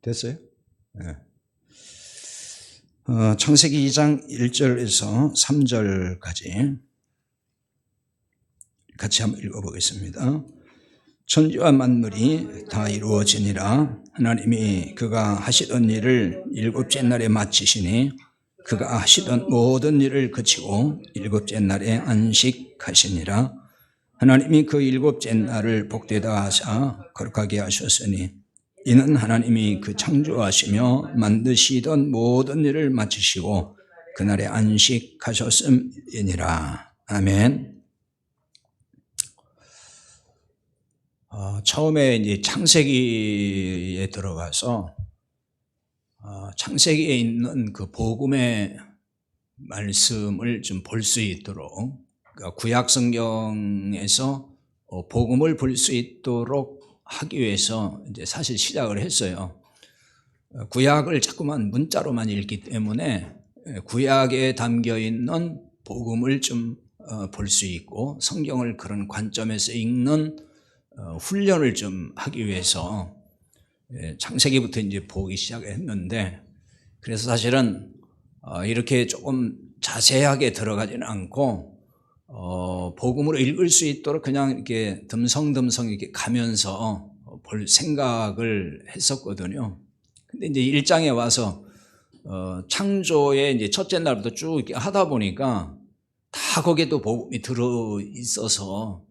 됐어요? 네. 창세기 2장 1절에서 3절까지 같이 한번 읽어보겠습니다. 천지와 만물이 다 이루어지니라. 하나님이 그가 하시던 일을 일곱째 날에 마치시니 그가 하시던 모든 일을 그치고 일곱째 날에 안식하시니라. 하나님이 그 일곱째 날을 복되다 하사 거룩하게 하셨으니 이는 하나님이 그 창조하시며 만드시던 모든 일을 마치시고 그날에 안식하셨음이니라. 아멘. 처음에 이제 창세기에 들어가서 창세기에 있는 그 복음의 말씀을 좀 볼 수 있도록, 그러니까 구약 성경에서 복음을 볼 수 있도록 하기 위해서 이제 사실 시작을 했어요. 구약을 자꾸만 문자로만 읽기 때문에 구약에 담겨 있는 복음을 좀 볼 수 있고 성경을 그런 관점에서 읽는 훈련을 좀 하기 위해서 창세기부터 이제 보기 시작했는데, 그래서 사실은 이렇게 조금 자세하게 들어가지는 않고 복음으로 읽을 수 있도록 그냥 이렇게 듬성듬성 이렇게 가면서 볼 생각을 했었거든요. 근데 이제 1장에 와서 창조의 이제 첫째 날부터 쭉 이렇게 하다 보니까 다 거기에 또 복음이 들어 있어서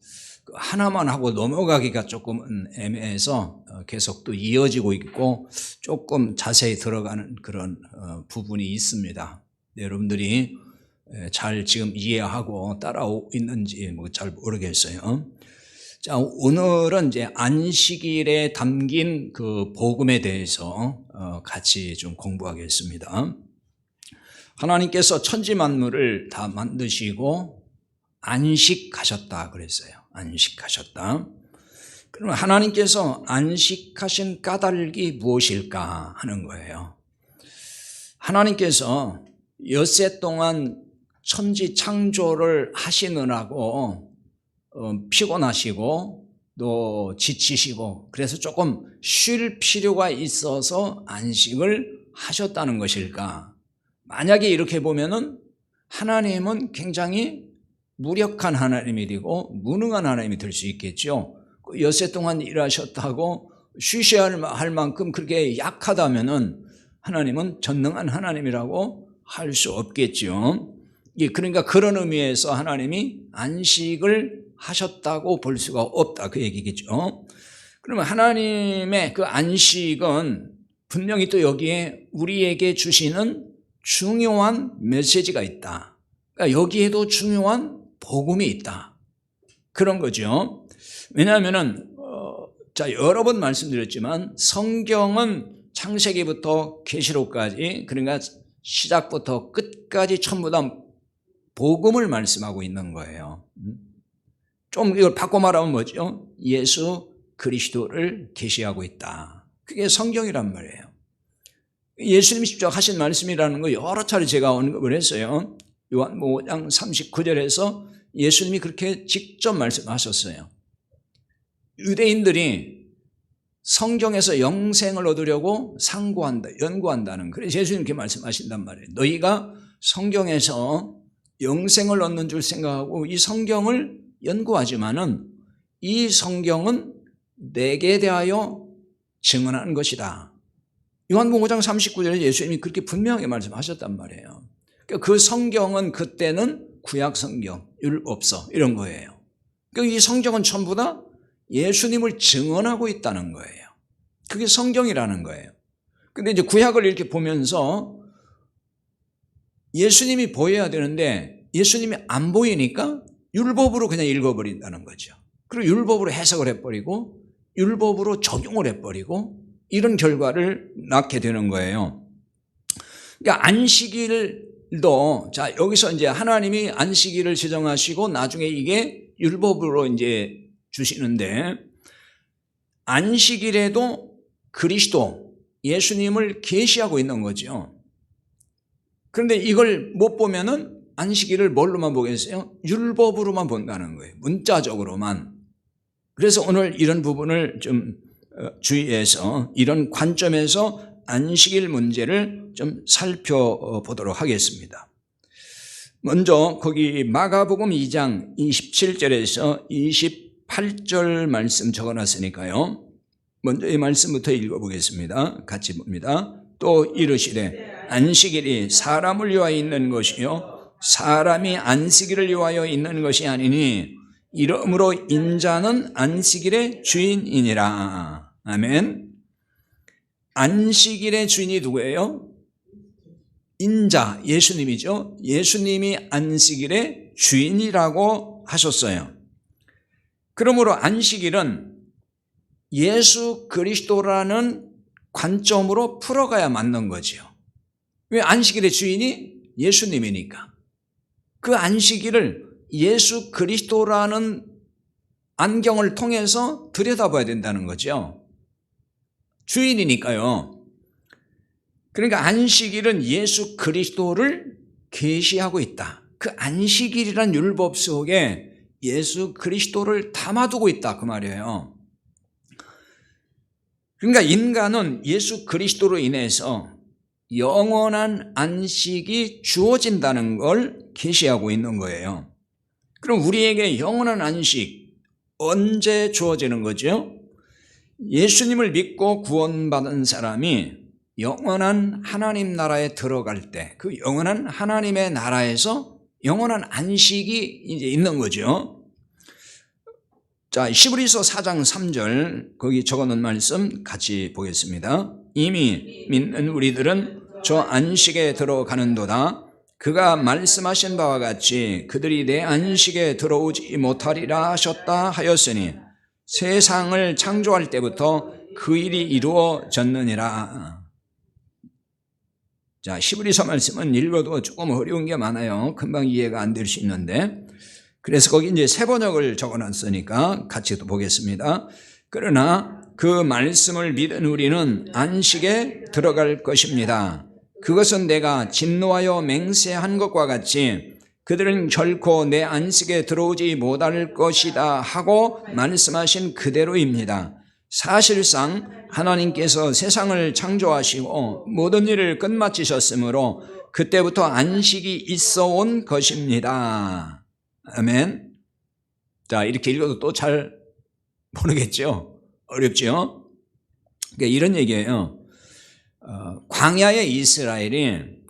하나만 하고 넘어가기가 조금 애매해서 계속 또 이어지고 있고 조금 자세히 들어가는 그런 부분이 있습니다. 여러분들이 잘 지금 이해하고 따라오고 있는지 잘 모르겠어요. 자, 오늘은 이제 안식일에 담긴 그 복음에 대해서 같이 좀 공부하겠습니다. 하나님께서 천지 만물을 다 만드시고 안식하셨다 그랬어요. 안식하셨다. 그러면 하나님께서 안식하신 까닭이 무엇일까 하는 거예요. 하나님께서 엿새 동안 천지 창조를 하시느라고 피곤하시고 또 지치시고 그래서 조금 쉴 필요가 있어서 안식을 하셨다는 것일까? 만약에 이렇게 보면은 하나님은 굉장히 무력한 하나님이고 무능한 하나님이 될 수 있겠죠. 엿새 동안 일하셨다고 쉬셔야 할 만큼 그렇게 약하다면은 하나님은 전능한 하나님이라고 할 수 없겠죠. 그러니까 그런 의미에서 하나님이 안식을 하셨다고 볼 수가 없다 그 얘기겠죠. 그러면 하나님의 그 안식은 분명히 또 여기에 우리에게 주시는 중요한 메시지가 있다. 그러니까 여기에도 중요한 복음이 있다. 그런 거죠. 왜냐하면은 자, 여러 번 말씀드렸지만 성경은 창세기부터 계시록까지, 그러니까 시작부터 끝까지 전부 다 복음을 말씀하고 있는 거예요. 좀 이걸 바꿔 말하면 뭐죠? 예수 그리스도를 계시하고 있다. 그게 성경이란 말이에요. 예수님이 직접 하신 말씀이라는 거 여러 차례 제가 언급을 했어요. 요한복음 5장 39절에서 예수님이 그렇게 직접 말씀하셨어요. 유대인들이 성경에서 영생을 얻으려고 연구한다는, 그래서 예수님 이렇게 말씀하신단 말이에요. 너희가 성경에서 영생을 얻는 줄 생각하고 이 성경을 연구하지만은 이 성경은 내게 대하여 증언하는 것이다. 요한복음 5장 39절에 예수님이 그렇게 분명하게 말씀하셨단 말이에요. 그러니까 그 성경은 그때는 구약 성경, 율법서 이런 거예요. 그러니까 이 성경은 전부 다 예수님을 증언하고 있다는 거예요. 그게 성경이라는 거예요. 근데 이제 구약을 이렇게 보면서 예수님이 보여야 되는데 예수님이 안 보이니까 율법으로 그냥 읽어버린다는 거죠. 그리고 율법으로 해석을 해버리고 율법으로 적용을 해버리고 이런 결과를 낳게 되는 거예요. 그러니까 안식일도, 자, 여기서 이제 하나님이 안식일을 지정하시고 나중에 이게 율법으로 이제 주시는데, 안식일에도 그리스도, 예수님을 계시하고 있는 거죠. 그런데 이걸 못 보면은 안식일을 뭘로만 보겠어요? 율법으로만 본다는 거예요. 문자적으로만. 그래서 오늘 이런 부분을 좀 주의해서 이런 관점에서 안식일 문제를 좀 살펴보도록 하겠습니다. 먼저 거기 마가복음 2장 27절에서 28절 말씀 적어놨으니까요. 먼저 이 말씀부터 읽어보겠습니다. 같이 봅니다. 또 이르시되 안식일이 사람을 위하여 있는 것이요 사람이 안식일을 위하여 있는 것이 아니니 이러므로 인자는 안식일의 주인이니라. 아멘. 안식일의 주인이 누구예요? 인자, 예수님이죠. 예수님이 안식일의 주인이라고 하셨어요. 그러므로 안식일은 예수 그리스도라는 관점으로 풀어가야 맞는 거죠. 왜? 안식일의 주인이 예수님이니까. 그 안식일을 예수 그리스도라는 안경을 통해서 들여다봐야 된다는 거죠. 주인이니까요. 그러니까 안식일은 예수 그리스도를 계시하고 있다. 그 안식일이란 율법 속에 예수 그리스도를 담아두고 있다 그 말이에요. 그러니까 인간은 예수 그리스도로 인해서 영원한 안식이 주어진다는 걸 계시하고 있는 거예요. 그럼 우리에게 영원한 안식 언제 주어지는 거죠? 예수님을 믿고 구원받은 사람이 영원한 하나님 나라에 들어갈 때 그 영원한 하나님의 나라에서 영원한 안식이 이제 있는 거죠. 자, 히브리서 4장 3절 거기 적어놓은 말씀 같이 보겠습니다. 이미 믿는 우리들은 저 안식에 들어가는도다. 그가 말씀하신 바와 같이 그들이 내 안식에 들어오지 못하리라 하셨다 하였으니 세상을 창조할 때부터 그 일이 이루어졌느니라. 자, 히브리서 말씀은 읽어도 조금 어려운 게 많아요. 금방 이해가 안 될 수 있는데. 그래서 거기 이제 새 번역을 적어놨으니까 같이 또 보겠습니다. 그러나 그 말씀을 믿은 우리는 안식에 들어갈 것입니다. 그것은 내가 진노하여 맹세한 것과 같이 그들은 결코 내 안식에 들어오지 못할 것이다 하고 말씀하신 그대로입니다. 사실상 하나님께서 세상을 창조하시고 모든 일을 끝마치셨으므로 그때부터 안식이 있어 온 것입니다. 아멘. 자, 이렇게 읽어도 또 잘 모르겠죠? 어렵죠? 그러니까 이런 얘기예요. 광야의 이스라엘이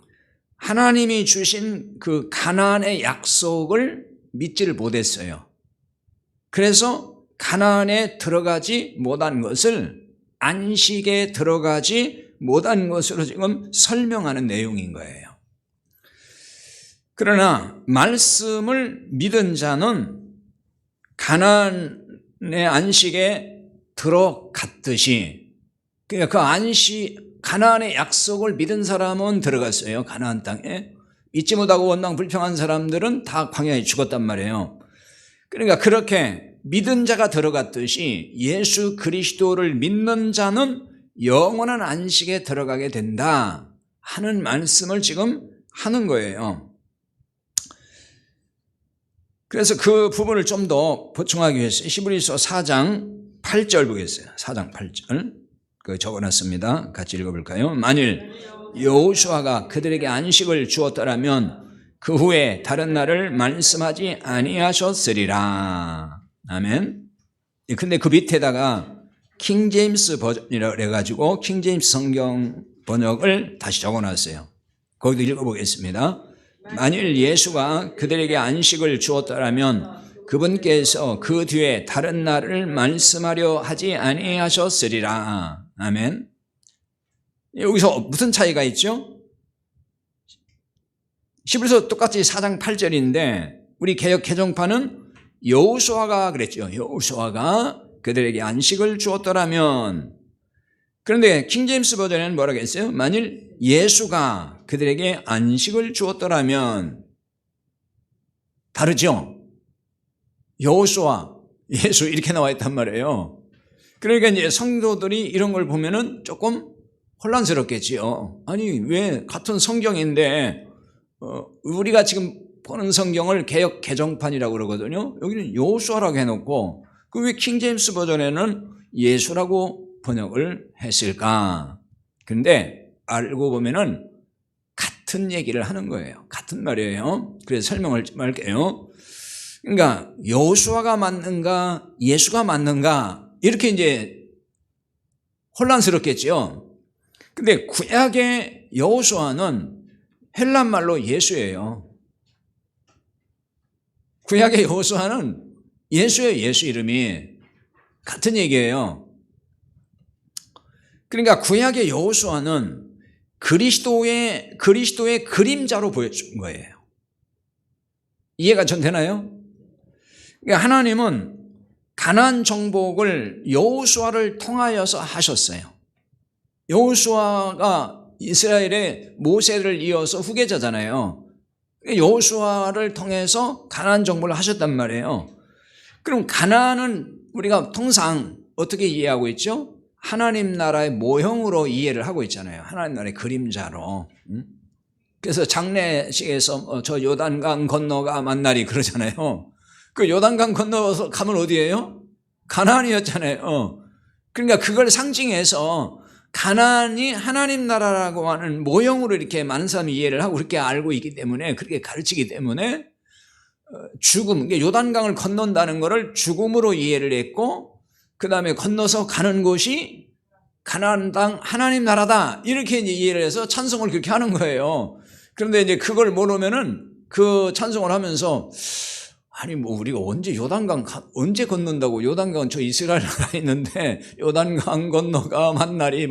하나님이 주신 그 가나안의 약속을 믿지를 못했어요. 그래서 가나안에 들어가지 못한 것을 안식에 들어가지 못한 것으로 지금 설명하는 내용인 거예요. 그러나 말씀을 믿은 자는 가나안의 안식에 들어갔듯이, 그러니까 그 가나안의 약속을 믿은 사람은 들어갔어요. 가나안 땅에. 믿지 못하고 원망 불평한 사람들은 다 광야에 죽었단 말이에요. 그러니까 그렇게 믿은 자가 들어갔듯이 예수 그리스도를 믿는 자는 영원한 안식에 들어가게 된다 하는 말씀을 지금 하는 거예요. 그래서 그 부분을 좀 더 보충하기 위해서 히브리서 4장 8절 보겠어요. 4장 8절 그 적어놨습니다. 같이 읽어볼까요? 만일 여호수아가 그들에게 안식을 주었더라면 그 후에 다른 날을 말씀하지 아니하셨으리라. 아멘. 근데 그 밑에다가 킹제임스 버전이라고 해가지고 킹제임스 성경 번역을 다시 적어놨어요. 거기도 읽어보겠습니다. 만일 예수가 그들에게 안식을 주었더라면 그분께서 그 뒤에 다른 날을 말씀하려 하지 아니하셨으리라. 아멘. 여기서 무슨 차이가 있죠? 히브리서 똑같이 4장 8절인데 우리 개역 개정판은 여호수아가 그랬죠. 여호수아가 그들에게 안식을 주었더라면. 그런데 킹제임스 버전에는 뭐라고 했어요? 만일 예수가 그들에게 안식을 주었더라면. 다르죠? 여호수아, 예수 이렇게 나와 있단 말이에요. 그러니까 이제 성도들이 이런 걸 보면은 조금 혼란스럽겠지요. 아니, 왜 같은 성경인데 우리가 지금 보는 성경을 개역 개정판이라고 그러거든요. 여기는 여호수아라고 해놓고 그 왜 킹제임스 버전에는 예수라고 번역을 했을까? 근데 알고 보면은 같은 얘기를 하는 거예요. 같은 말이에요. 그래서 설명을 좀 할게요. 그러니까 여호수아가 맞는가 예수가 맞는가 이렇게 이제 혼란스럽겠죠. 근데 구약의 여호수아는 헬란 말로 예수예요. 구약의 여호수아는 예수예요. 예수 이름이 같은 얘기예요. 그러니까 구약의 여호수아는 그리스도의 그림자로 보여준 거예요. 이해가 전 되나요? 그러니까 하나님은 가나안 정복을 여호수아를 통하여서 하셨어요. 여호수아가 이스라엘의 모세를 이어서 후계자잖아요. 여호수아를 통해서 가나안 정복을 하셨단 말이에요. 그럼 가나안은 우리가 통상 어떻게 이해하고 있죠? 하나님 나라의 모형으로 이해를 하고 있잖아요. 하나님 나라의 그림자로. 그래서 장례식에서 저 요단강 건너가 만나리 그러잖아요. 그 요단강 건너서 가면 어디예요? 가나안이었잖아요. 그러니까 그걸 상징해서 가나안이 하나님 나라라고 하는 모형으로 이렇게 많은 사람이 이해를 하고 그렇게 알고 있기 때문에 그렇게 가르치기 때문에 죽음, 요단강을 건넌다는 것을 죽음으로 이해를 했고 그 다음에 건너서 가는 곳이 가나안 땅 하나님 나라다 이렇게 이제 이해를 해서 찬송을 그렇게 하는 거예요. 그런데 이제 그걸 모르면은 그 찬송을 하면서 아니 뭐 우리가 언제 요단강 언제 건넌다고 요단강은 저 이스라엘 나라에 있는데 요단강 건너가 만나리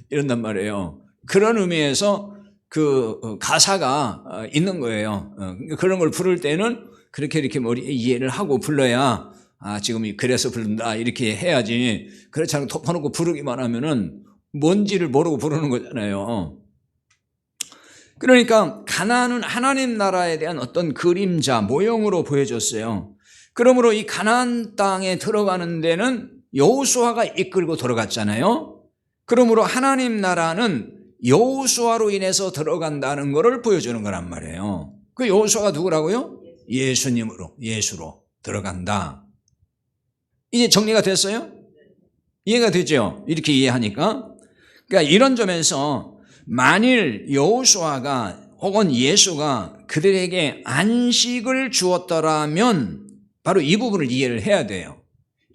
이런단 말이에요. 그런 의미에서 그 가사가 있는 거예요. 그런 걸 부를 때는 그렇게 이렇게 머리에 이해를 하고 불러야 지금 그래서 부른다 이렇게 해야지 그렇지 않고 덮어놓고 부르기만 하면은 뭔지를 모르고 부르는 거잖아요. 그러니까 가나안은 하나님 나라에 대한 어떤 그림자 모형으로 보여줬어요. 그러므로 이 가나안 땅에 들어가는 데는 여호수아가 이끌고 들어갔잖아요. 그러므로 하나님 나라는 여호수아로 인해서 들어간다는 것을 보여주는 거란 말이에요. 그 여호수아가 누구라고요? 예수로 들어간다. 이제 정리가 됐어요? 이해가 되죠? 이렇게 이해하니까. 그러니까 이런 점에서 만일 여호수아가 혹은 예수가 그들에게 안식을 주었더라면 바로 이 부분을 이해를 해야 돼요.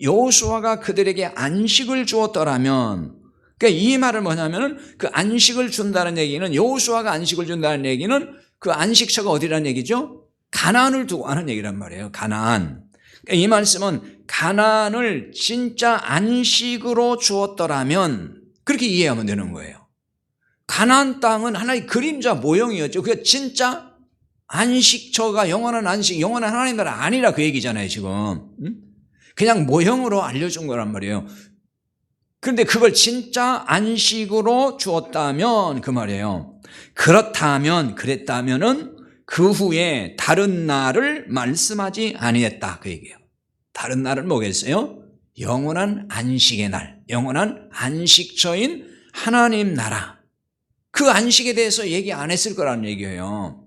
여호수아가 그들에게 안식을 주었더라면 그러니까 이 말은 뭐냐면 그 안식을 준다는 얘기는 여호수아가 안식을 준다는 얘기는 그 안식처가 어디라는 얘기죠? 가나안을 두고 하는 얘기란 말이에요. 가나안. 이 말씀은 가나안을 진짜 안식으로 주었더라면 그렇게 이해하면 되는 거예요. 가나안 땅은 하나의 그림자 모형이었죠. 그게 진짜 안식처가 영원한 안식, 영원한 하나님 나라 아니라 그 얘기잖아요, 지금. 그냥 모형으로 알려준 거란 말이에요. 그런데 그걸 진짜 안식으로 주었다면 그 말이에요. 그랬다면은 그 후에 다른 날을 말씀하지 아니했다 그 얘기예요. 다른 날은 뭐겠어요? 영원한 안식의 날, 영원한 안식처인 하나님 나라. 그 안식에 대해서 얘기 안 했을 거라는 얘기예요.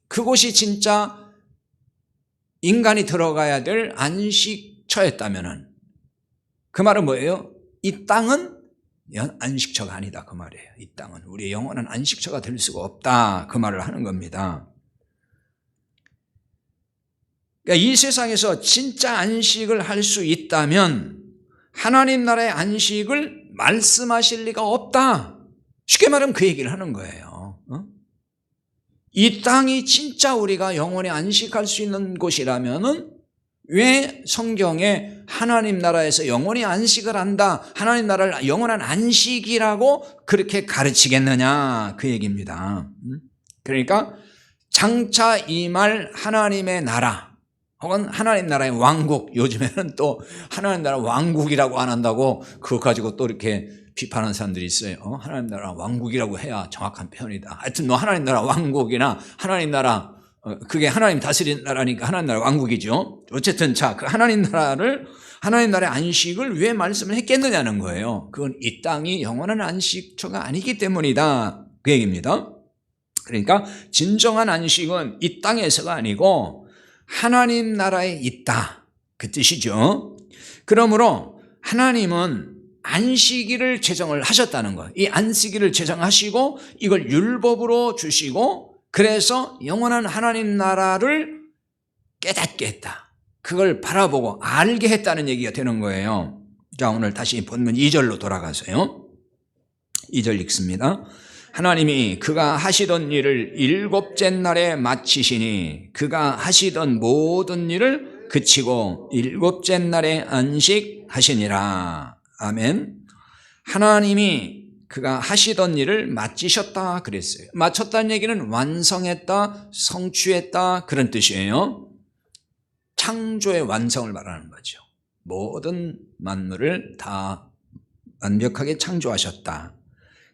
그곳이 진짜 인간이 들어가야 될 안식처였다면은 그 말은 뭐예요? 이 땅은 안식처가 아니다 그 말이에요. 이 땅은 우리의 영원한 안식처가 될 수가 없다 그 말을 하는 겁니다. 그러니까 이 세상에서 진짜 안식을 할 수 있다면 하나님 나라의 안식을 말씀하실 리가 없다. 쉽게 말하면 그 얘기를 하는 거예요. 이 땅이 진짜 우리가 영원히 안식할 수 있는 곳이라면은 왜 성경에 하나님 나라에서 영원히 안식을 한다, 하나님 나라를 영원한 안식이라고 그렇게 가르치겠느냐 그 얘기입니다. 그러니까 장차 임할 하나님의 나라 혹은 하나님 나라의 왕국, 요즘에는 또 하나님 나라 왕국이라고 안 한다고 그거 가지고 또 이렇게 비판하는 사람들이 있어요. 하나님 나라 왕국이라고 해야 정확한 표현이다. 하여튼 뭐 하나님 나라 왕국이나 하나님 나라 그게 하나님 다스리는 나라니까 하나님 나라 왕국이죠. 어쨌든 자, 그 하나님 나라를 하나님 나라의 안식을 왜 말씀을 했겠느냐는 거예요. 그건 이 땅이 영원한 안식처가 아니기 때문이다 그 얘기입니다. 그러니까 진정한 안식은 이 땅에서가 아니고 하나님 나라에 있다 그 뜻이죠. 그러므로 하나님은 안식일을 제정을 하셨다는 거. 이 안식일을 제정하시고 이걸 율법으로 주시고 그래서 영원한 하나님 나라를 깨닫게 했다. 그걸 바라보고 알게 했다는 얘기가 되는 거예요. 자, 오늘 다시 본문 2절로 돌아가서요. 2절 읽습니다. 하나님이 그가 하시던 일을 일곱째 날에 마치시니 그가 하시던 모든 일을 그치고 일곱째 날에 안식하시니라. 아멘. 하나님이 그가 하시던 일을 마치셨다 그랬어요. 마쳤다는 얘기는 완성했다, 성취했다 그런 뜻이에요. 창조의 완성을 말하는 거죠. 모든 만물을 다 완벽하게 창조하셨다.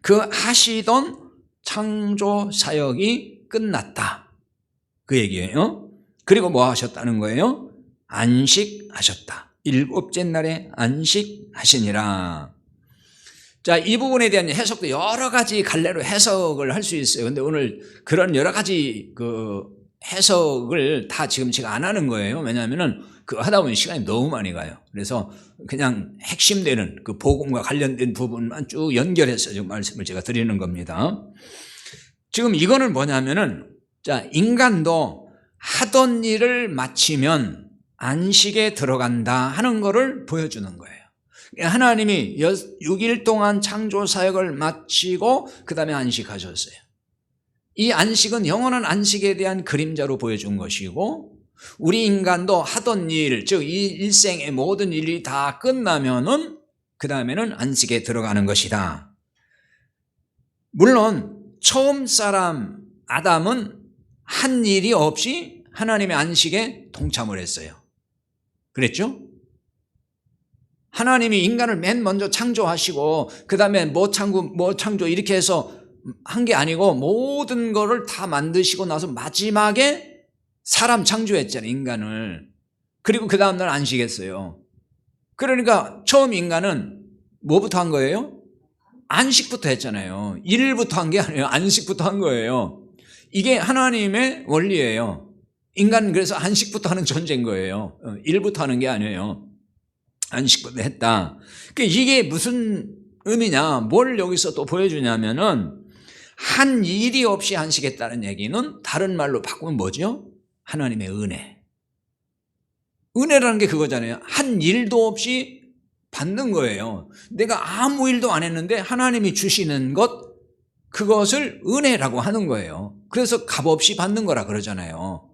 그 하시던 창조 사역이 끝났다. 그 얘기예요. 그리고 뭐 하셨다는 거예요? 안식하셨다. 일곱째 날에 안식하시니라. 자, 이 부분에 대한 해석도 여러 가지 갈래로 해석을 할 수 있어요. 근데 오늘 그런 여러 가지 해석을 다 지금 제가 안 하는 거예요. 왜냐하면은 그 하다 보면 시간이 너무 많이 가요. 그래서 그냥 핵심되는 그 복음과 관련된 부분만 쭉 연결해서 지금 말씀을 제가 드리는 겁니다. 지금 이거는 뭐냐면은, 자, 인간도 하던 일을 마치면 안식에 들어간다 하는 거를 보여주는 거예요. 하나님이 6일 동안 창조 사역을 마치고 그 다음에 안식하셨어요. 이 안식은 영원한 안식에 대한 그림자로 보여준 것이고, 우리 인간도 하던 일, 즉 이 일생의 모든 일이 다 끝나면은 그 다음에는 안식에 들어가는 것이다. 물론 처음 사람 아담은 한 일이 없이 하나님의 안식에 동참을 했어요. 그랬죠? 하나님이 인간을 맨 먼저 창조하시고 그 다음에 뭐 창조 이렇게 해서 한 게 아니고 모든 거를 다 만드시고 나서 마지막에 사람 창조했잖아요, 인간을. 그리고 그 다음날 안식했어요. 그러니까 처음 인간은 뭐부터 한 거예요? 안식부터 했잖아요. 일부터 한 게 아니에요. 안식부터 한 거예요. 이게 하나님의 원리예요. 인간은 그래서 안식부터 하는 존재인 거예요. 일부터 하는 게 아니에요. 안식부터 했다. 이게 무슨 의미냐, 뭘 여기서 또 보여주냐면은 한 일이 없이 안식했다는 얘기는 다른 말로 바꾸면 뭐죠? 하나님의 은혜. 은혜라는 게 그거잖아요. 한 일도 없이 받는 거예요. 내가 아무 일도 안 했는데 하나님이 주시는 것, 그것을 은혜라고 하는 거예요. 그래서 값없이 받는 거라 그러잖아요.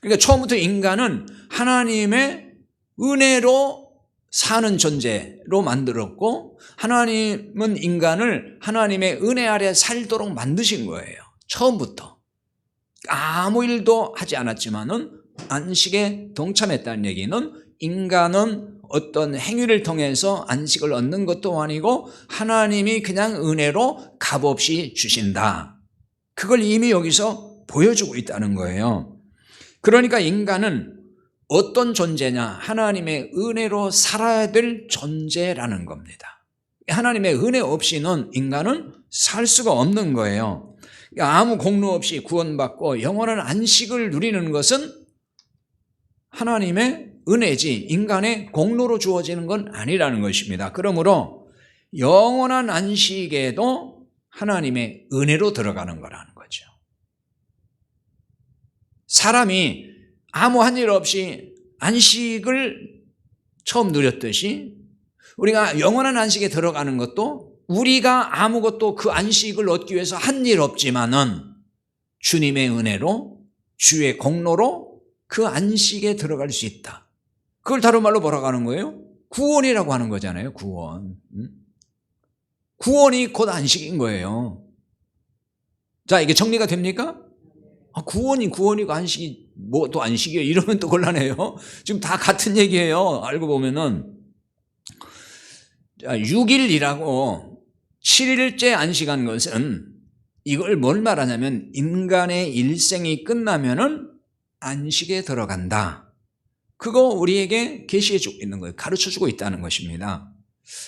그러니까 처음부터 인간은 하나님의 은혜로 사는 존재로 만들었고, 하나님은 인간을 하나님의 은혜 아래 살도록 만드신 거예요. 처음부터. 아무 일도 하지 않았지만은 안식에 동참했다는 얘기는 인간은 어떤 행위를 통해서 안식을 얻는 것도 아니고 하나님이 그냥 은혜로 값없이 주신다. 그걸 이미 여기서 보여주고 있다는 거예요. 그러니까 인간은 어떤 존재냐? 하나님의 은혜로 살아야 될 존재라는 겁니다. 하나님의 은혜 없이는 인간은 살 수가 없는 거예요. 아무 공로 없이 구원받고 영원한 안식을 누리는 것은 하나님의 은혜지 인간의 공로로 주어지는 건 아니라는 것입니다. 그러므로 영원한 안식에도 하나님의 은혜로 들어가는 거라는 거죠. 사람이 아무 한 일 없이 안식을 처음 누렸듯이 우리가 영원한 안식에 들어가는 것도 우리가 아무것도 그 안식을 얻기 위해서 한 일 없지만은 주님의 은혜로 주의 공로로 그 안식에 들어갈 수 있다. 그걸 다른 말로 뭐라고 하는 거예요? 구원이라고 하는 거잖아요. 구원. 구원이 곧 안식인 거예요. 자, 이게 정리가 됩니까? 구원이고 안식이 뭐 또 안식이에요 이러면 또 곤란해요. 지금 다 같은 얘기예요. 알고 보면은 6일이라고 7일째 안식한 것은 이걸 뭘 말하냐면 인간의 일생이 끝나면은 안식에 들어간다. 그거 우리에게 계시해주고 있는 거예요. 가르쳐주고 있다는 것입니다.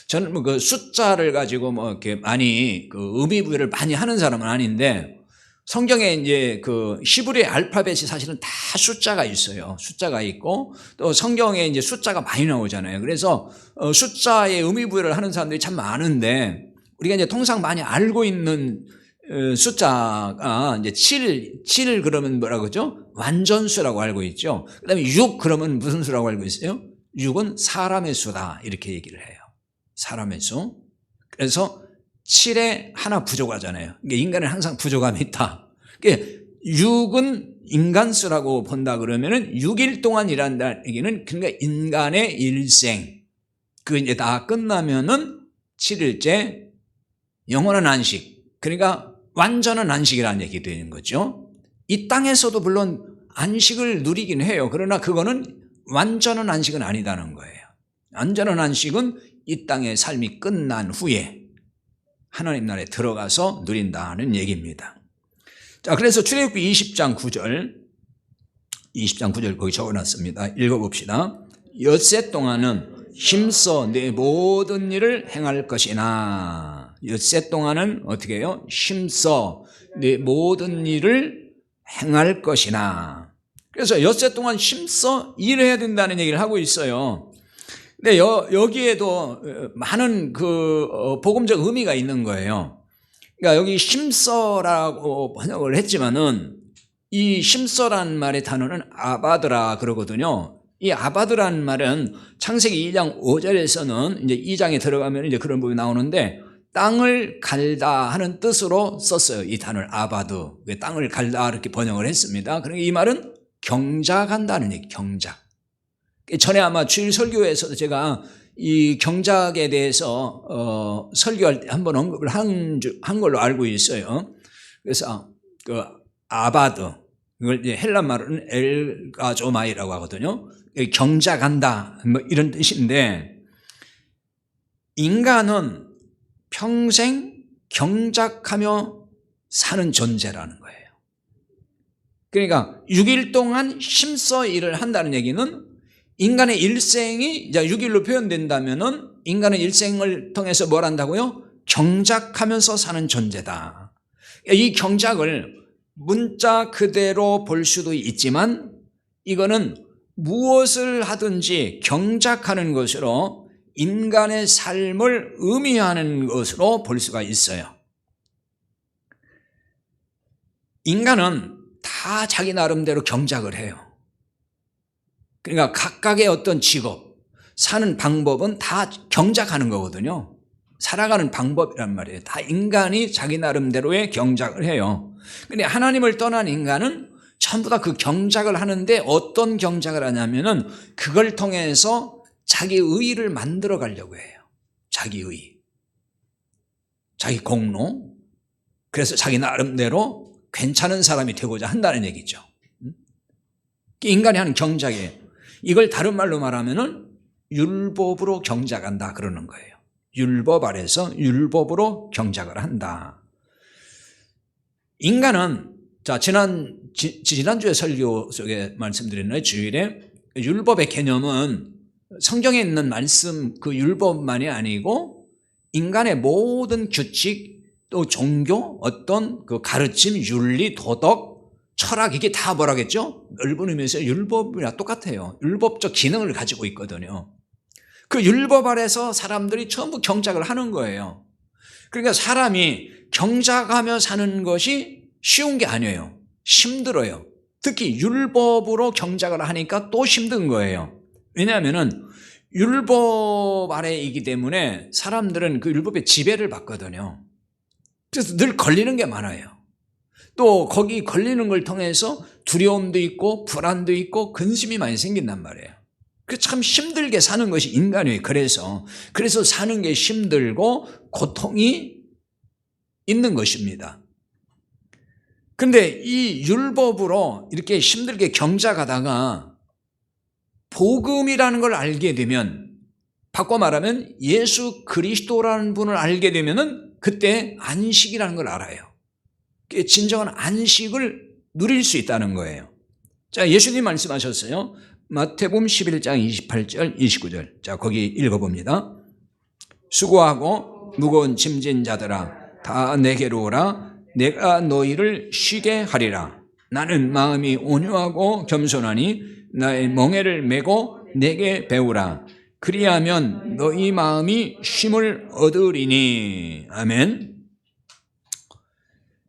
저는 그 숫자를 가지고 이렇게 많이 의미 부여를 많이 하는 사람은 아닌데 성경에 이제 그 히브리 알파벳이 사실은 다 숫자가 있어요. 숫자가 있고 또 성경에 이제 숫자가 많이 나오잖아요. 그래서 숫자에 의미 부여를 하는 사람들이 참 많은데 우리가 이제 통상 많이 알고 있는 숫자가 이제 7 그러면 뭐라고 그러죠? 완전수라고 알고 있죠. 그 다음에 6 그러면 무슨 수라고 알고 있어요? 6은 사람의 수다 이렇게 얘기를 해요. 사람의 수. 그래서 7에 하나 부족하잖아요. 그러니까 인간은 항상 부족함이 있다. 그러니까 6은 인간수라고 본다 그러면은 6일 동안 일한다는 얘기는 그러니까 인간의 일생. 그 이제 다 끝나면은 7일째 영원한 안식. 그러니까 완전한 안식이라는 얘기 되는 거죠. 이 땅에서도 물론 안식을 누리긴 해요. 그러나 그거는 완전한 안식은 아니다는 거예요. 완전한 안식은 이 땅의 삶이 끝난 후에 하나님 나라에 들어가서 누린다는 얘기입니다. 자, 그래서 출애굽기 20장 9절 거기 적어놨습니다. 읽어봅시다. 엿새 동안은 힘써 내 모든 일을 행할 것이나. 엿새 동안은 어떻게 해요? 힘써 내 모든 일을 행할 것이나. 그래서 엿새 동안 힘써 일해야 된다는 얘기를 하고 있어요. 근데 여기에도 많은 복음적 의미가 있는 거예요. 그러니까 여기 힘써라고 번역을 했지만은 이 힘써라는 말의 단어는 아바드라 그러거든요. 이 아바드라는 말은 창세기 2장 5절에서는 이제 2장에 들어가면 이제 그런 부분이 나오는데 땅을 갈다 하는 뜻으로 썼어요. 이 단어를 아바드. 땅을 갈다 이렇게 번역을 했습니다. 그러니까 이 말은 경작한다는 얘기, 경작. 전에 아마 주일 설교에서도 제가 이 경작에 대해서 설교할 때 한번 언급을 한 걸로 알고 있어요. 그래서 그 아바드, 이걸 이제 헬라 말로는 엘가조마이라고 하거든요. 경작한다 뭐 이런 뜻인데 인간은 평생 경작하며 사는 존재라는 거예요. 그러니까 6일 동안 힘써 일을 한다는 얘기는 인간의 일생이 이제 6일로 표현된다면은 인간의 일생을 통해서 뭘 한다고요? 경작하면서 사는 존재다. 이 경작을 문자 그대로 볼 수도 있지만 이거는 무엇을 하든지 경작하는 것으로 인간의 삶을 의미하는 것으로 볼 수가 있어요. 인간은 다 자기 나름대로 경작을 해요. 그러니까 각각의 어떤 직업, 사는 방법은 다 경작하는 거거든요. 살아가는 방법이란 말이에요. 다 인간이 자기 나름대로의 경작을 해요. 근데 하나님을 떠난 인간은 전부 다 그 경작을 하는데 어떤 경작을 하냐면은 그걸 통해서 자기 의의를 만들어 가려고 해요. 자기 의의. 자기 공로. 그래서 자기 나름대로 괜찮은 사람이 되고자 한다는 얘기죠. 인간이 하는 경작이에요. 이걸 다른 말로 말하면은 율법으로 경작한다 그러는 거예요. 율법 아래서 율법으로 경작을 한다. 인간은 자 지난주에 설교 속에 말씀드렸나요? 주일에 율법의 개념은 성경에 있는 말씀 그 율법만이 아니고 인간의 모든 규칙 또 종교 어떤 그 가르침 윤리 도덕 철학 이게 다 뭐라겠죠? 넓은 의미에서 율법이랑 똑같아요. 율법적 기능을 가지고 있거든요. 그 율법 아래서 사람들이 전부 경작을 하는 거예요. 그러니까 사람이 경작하며 사는 것이 쉬운 게 아니에요. 힘들어요. 특히 율법으로 경작을 하니까 또 힘든 거예요. 왜냐하면은 율법 아래이기 때문에 사람들은 그 율법의 지배를 받거든요. 그래서 늘 걸리는 게 많아요. 또 거기 걸리는 걸 통해서 두려움도 있고 불안도 있고 근심이 많이 생긴단 말이에요. 그 참 힘들게 사는 것이 인간이에요. 그래서 사는 게 힘들고 고통이 있는 것입니다. 그런데 이 율법으로 이렇게 힘들게 경작하다가 복음이라는 걸 알게 되면 바꿔 말하면 예수 그리스도라는 분을 알게 되면은 그때 안식이라는 걸 알아요. 진정한 안식을 누릴 수 있다는 거예요. 자, 예수님 말씀하셨어요. 마태복음 11장 28절 29절. 자, 거기 읽어봅니다. 수고하고 무거운 짐진 자들아 다 내게로 오라 내가 너희를 쉬게 하리라. 나는 마음이 온유하고 겸손하니 나의 멍에를 메고 내게 배우라. 그리하면 너희 마음이 쉼을 얻으리니. 아멘.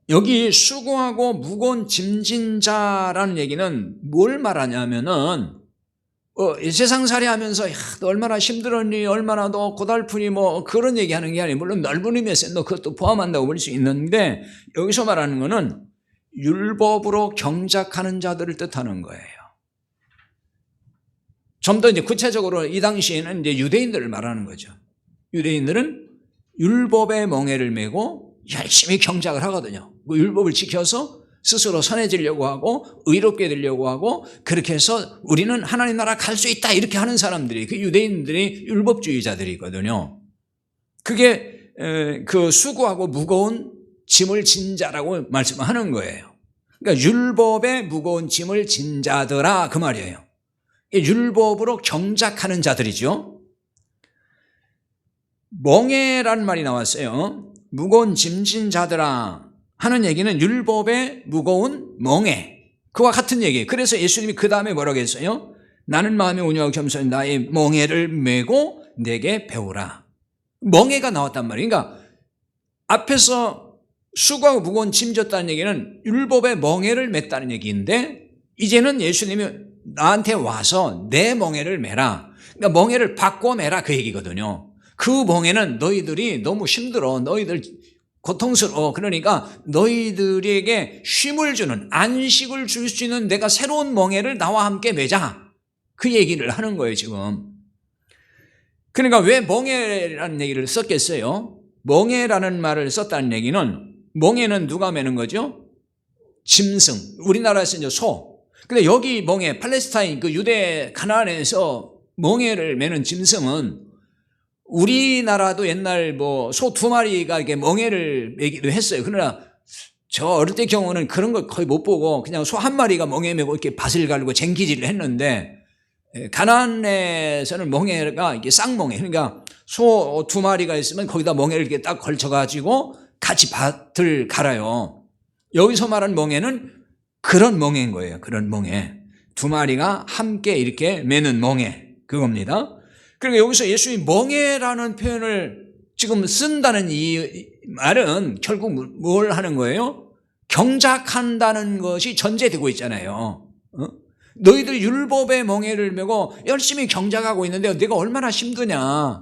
여기 수고하고 무거운 짐진 자라는 얘기는 뭘 말하냐면은 세상살이 하면서 너 얼마나 힘들었니, 얼마나 너 고달프니, 뭐 그런 얘기하는 게 아니에요. 물론 넓은 의미에서 너 그것도 포함한다고 볼 수 있는데, 여기서 말하는 거는 율법으로 경작하는 자들을 뜻하는 거예요. 좀 더 이제 구체적으로 이 당시에는 이제 유대인들을 말하는 거죠. 유대인들은 율법의 멍에를 메고 열심히 경작을 하거든요. 그 율법을 지켜서 스스로 선해지려고 하고 의롭게 되려고 하고, 그렇게 해서 우리는 하나님 나라 갈 수 있다 이렇게 하는 사람들이, 그 유대인들이 율법주의자들이거든요. 그게 그 수고하고 무거운 짐을 진 자라고 말씀하는 거예요. 그러니까 율법에 무거운 짐을 진 자들아, 그 말이에요. 율법으로 경작하는 자들이죠. 멍에라는 말이 나왔어요. 무거운 짐진 자들아 하는 얘기는 율법의 무거운 멍에, 그와 같은 얘기예요. 그래서 예수님이 그 다음에 뭐라고 했어요? 나는 마음이 온유하고 겸손히 나의 멍에를 메고 내게 배우라. 멍에가 나왔단 말이에요. 그러니까 앞에서 수고하고 무거운 짐 졌다는 얘기는 율법의 멍에를 맸다는 얘기인데, 이제는 예수님이 나한테 와서 내 멍에를 메라. 그러니까 멍에를 바꿔 메라, 그 얘기거든요. 그 멍에는 너희들이 너무 힘들어, 너희들 고통스러워, 그러니까 너희들에게 쉼을 주는, 안식을 줄 수 있는 내가 새로운 멍에를 나와 함께 메자, 그 얘기를 하는 거예요 지금. 그러니까 왜 멍에라는 얘기를 썼겠어요? 멍에라는 말을 썼다는 얘기는, 멍에는 누가 메는 거죠? 짐승, 우리나라에서 이제 소. 근데 여기 멍에, 팔레스타인 그 유대 가나안에서 멍에를 메는 짐승은, 우리나라도 옛날 뭐 소 2마리가 이렇게 멍에를 메기도 했어요. 그러나 저 어릴 때 경우는 그런 걸 거의 못 보고 그냥 소 1마리가 멍에 메고 이렇게 밭을 갈고 쟁기질을 했는데, 가나안에서는 멍에가 이게 쌍멍에, 그러니까 소 2마리가 있으면 거기다 멍에를 이렇게 딱 걸쳐가지고 같이 밭을 갈아요. 여기서 말하는 멍에는 그런 멍에인 거예요. 그런 멍에. 2마리가 함께 이렇게 메는 멍에, 그겁니다. 그러니까 여기서 예수님이 멍에라는 표현을 지금 쓴다는 이 말은 결국 뭘 하는 거예요? 경작한다는 것이 전제되고 있잖아요. 너희들 율법의 멍에를 메고 열심히 경작하고 있는데 내가 얼마나 힘드냐.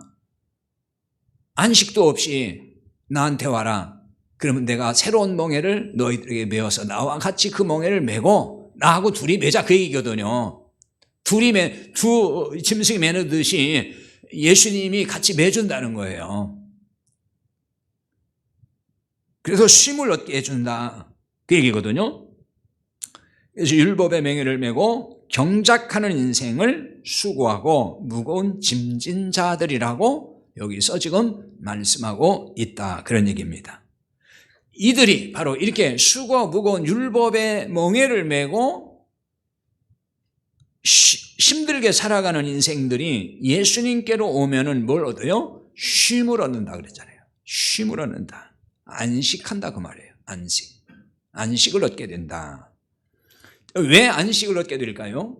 안식도 없이 나한테 와라. 그러면 내가 새로운 멍에를 너희들에게 메어서 나와 같이 그 멍에를 메고 나하고 둘이 메자, 그 얘기거든요. 두 짐승이 매느듯이 예수님이 같이 매준다는 거예요. 그래서 쉼을 얻게 해준다, 그 얘기거든요. 그래서 율법의 맹해를 메고 경작하는 인생을 수고하고 무거운 짐진 자들이라고 여기서 지금 말씀하고 있다, 그런 얘기입니다. 이들이 바로 이렇게 수고하고 무거운 율법의 멍에를 메고 힘들게 살아가는 인생들이 예수님께로 오면은 뭘 얻어요? 쉼을 얻는다 그랬잖아요. 쉼을 얻는다. 안식한다, 그 말이에요. 안식을 얻게 된다. 왜 안식을 얻게 될까요?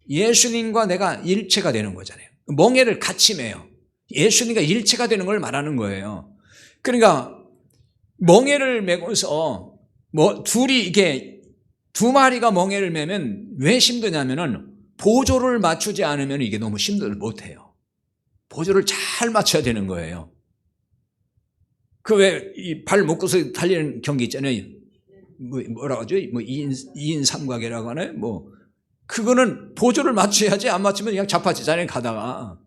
예수님과 내가 일체가 되는 거잖아요. 멍에를 같이 매요. 예수님과 일체가 되는 걸 말하는 거예요. 그러니까 멍에를 메고서 둘이 이게 2마리가 멍에를 매면 왜 힘드냐면은 보조를 맞추지 않으면 이게 너무 힘들어 못해요. 보조를 잘 맞춰야 되는 거예요. 그 왜 이 발 묶어서 달리는 경기 있잖아요. 뭐라고 하죠? 2인 삼각이라고 하나요? 그거는 보조를 맞춰야지, 안 맞추면 그냥 자빠지잖아요, 가다가.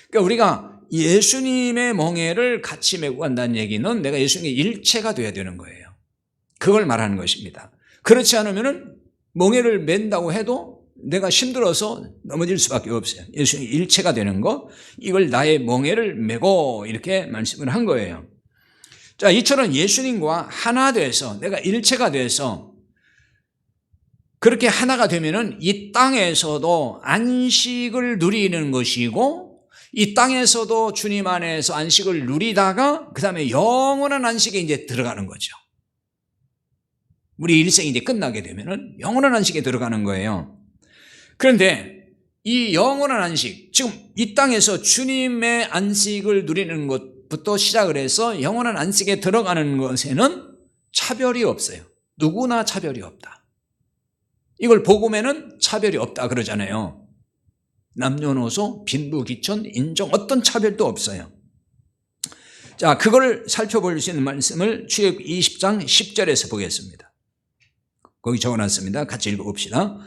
그러니까 우리가 예수님의 멍에를 같이 메고 간다는 얘기는 내가 예수님의 일체가 돼야 되는 거예요. 그걸 말하는 것입니다. 그렇지 않으면은 멍에를 맨다고 해도 내가 힘들어서 넘어질 수밖에 없어요. 예수님이 일체가 되는 거, 이걸 나의 멍에를 메고 이렇게 말씀을 한 거예요. 자, 이처럼 예수님과 하나 돼서, 내가 일체가 돼서 그렇게 하나가 되면은 이 땅에서도 안식을 누리는 것이고, 이 땅에서도 주님 안에서 안식을 누리다가 그 다음에 영원한 안식에 이제 들어가는 거죠. 우리 일생이 이제 끝나게 되면은 영원한 안식에 들어가는 거예요. 그런데 이 영원한 안식, 지금 이 땅에서 주님의 안식을 누리는 것부터 시작을 해서 영원한 안식에 들어가는 것에는 차별이 없어요. 누구나 차별이 없다. 이걸 복음에는 차별이 없다 그러잖아요. 남녀노소, 빈부귀천, 인종 어떤 차별도 없어요. 자, 그걸 살펴볼 수 있는 말씀을 출애굽 20장 10절에서 보겠습니다. 거기 적어놨습니다. 같이 읽어봅시다.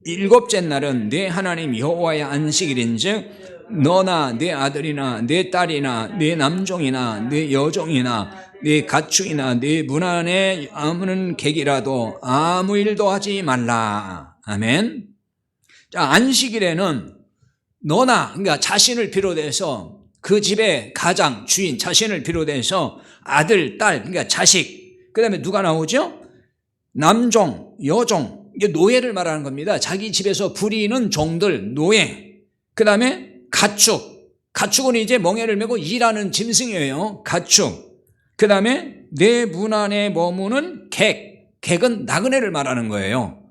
일곱째 날은 네 하나님 여호와의 안식일인즉 너나 네 아들이나 네 딸이나 네 남종이나 네 여종이나 네 가축이나 네 문 안에 아무는 객이라도 아무 일도 하지 말라. 아멘. 자, 안식일에는 너나, 그러니까 자신을 비롯해서 그 집의 가장, 주인, 자신을 비롯해서 아들, 딸, 그러니까 자식, 그 다음에 누가 나오죠? 남종, 여종, 이게 노예를 말하는 겁니다. 자기 집에서 부리는 종들, 노예. 그 다음에 가축, 가축은 이제 멍에를 메고 일하는 짐승이에요. 가축. 그 다음에 내 문 안에 머무는 객, 객은 나그네를 말하는 거예요.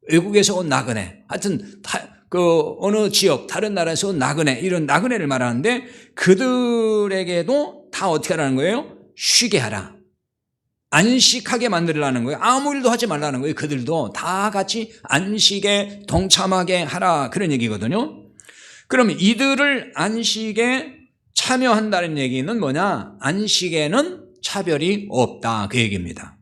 외국에서 온 나그네. 하여튼 어느 지역, 다른 나라에서 온 나그네, 이런 나그네를 말하는데 그들에게도 다 어떻게 하라는 거예요? 쉬게 하라. 안식하게 만들라는 거예요. 아무 일도 하지 말라는 거예요. 그들도 다 같이 안식에 동참하게 하라. 그런 얘기거든요. 그러면 이들을 안식에 참여한다는 얘기는 뭐냐? 안식에는 차별이 없다. 그 얘기입니다.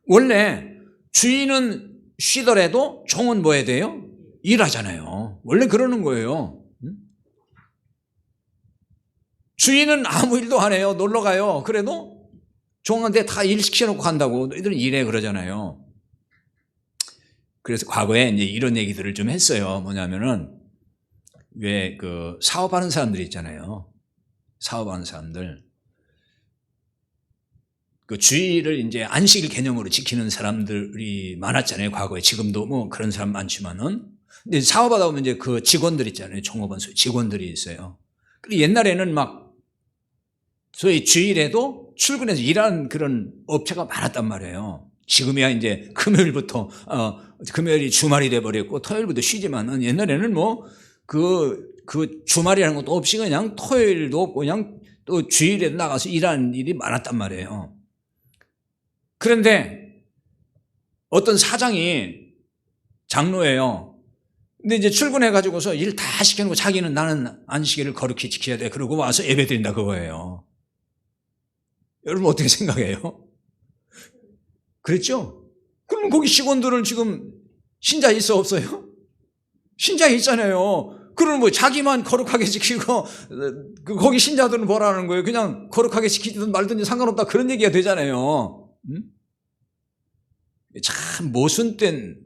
원래 주인은 쉬더라도 종은 뭐 해야 돼요? 일하잖아요. 원래 그러는 거예요. 주인은 아무 일도 안 해요. 놀러 가요. 그래도 종한테 다 일 시켜놓고 간다고. 너희들은 일해 그러잖아요. 그래서 과거에 이제 이런 얘기들을 좀 했어요. 뭐냐면은 왜 그 사업하는 사람들이 있잖아요. 사업하는 사람들. 그 주일을 이제 안식일 개념으로 지키는 사람들이 많았잖아요. 과거에. 지금도 뭐 그런 사람 많지만은. 근데 사업하다 보면 이제 그 직원들 있잖아요. 종업원 직원들이 있어요. 근데 옛날에는 막 소위 주일에도 출근해서 일하는 그런 업체가 많았단 말이에요. 지금이야 이제 금요일부터 금요일이 주말이 돼버렸고 토요일부터 쉬지만은 옛날에는 뭐 그 주말이라는 것도 없이 그냥 토요일도 없고 그냥 또 주일에 나가서 일하는 일이 많았단 말이에요. 그런데 어떤 사장이 장로예요. 근데 이제 출근해가지고서 일 다 시켜놓고 자기는 나는 안식일을 거룩히 지켜야 돼. 그러고 와서 예배 드린다 그거예요. 여러분 어떻게 생각해요? 그랬죠? 그럼 거기 직원들은 지금 신자 있어 없어요? 신자 있잖아요. 그러면 뭐 자기만 거룩하게 지키고 거기 신자들은 뭐라는 거예요? 그냥 거룩하게 지키든 말든지 상관없다 그런 얘기가 되잖아요. 참 모순된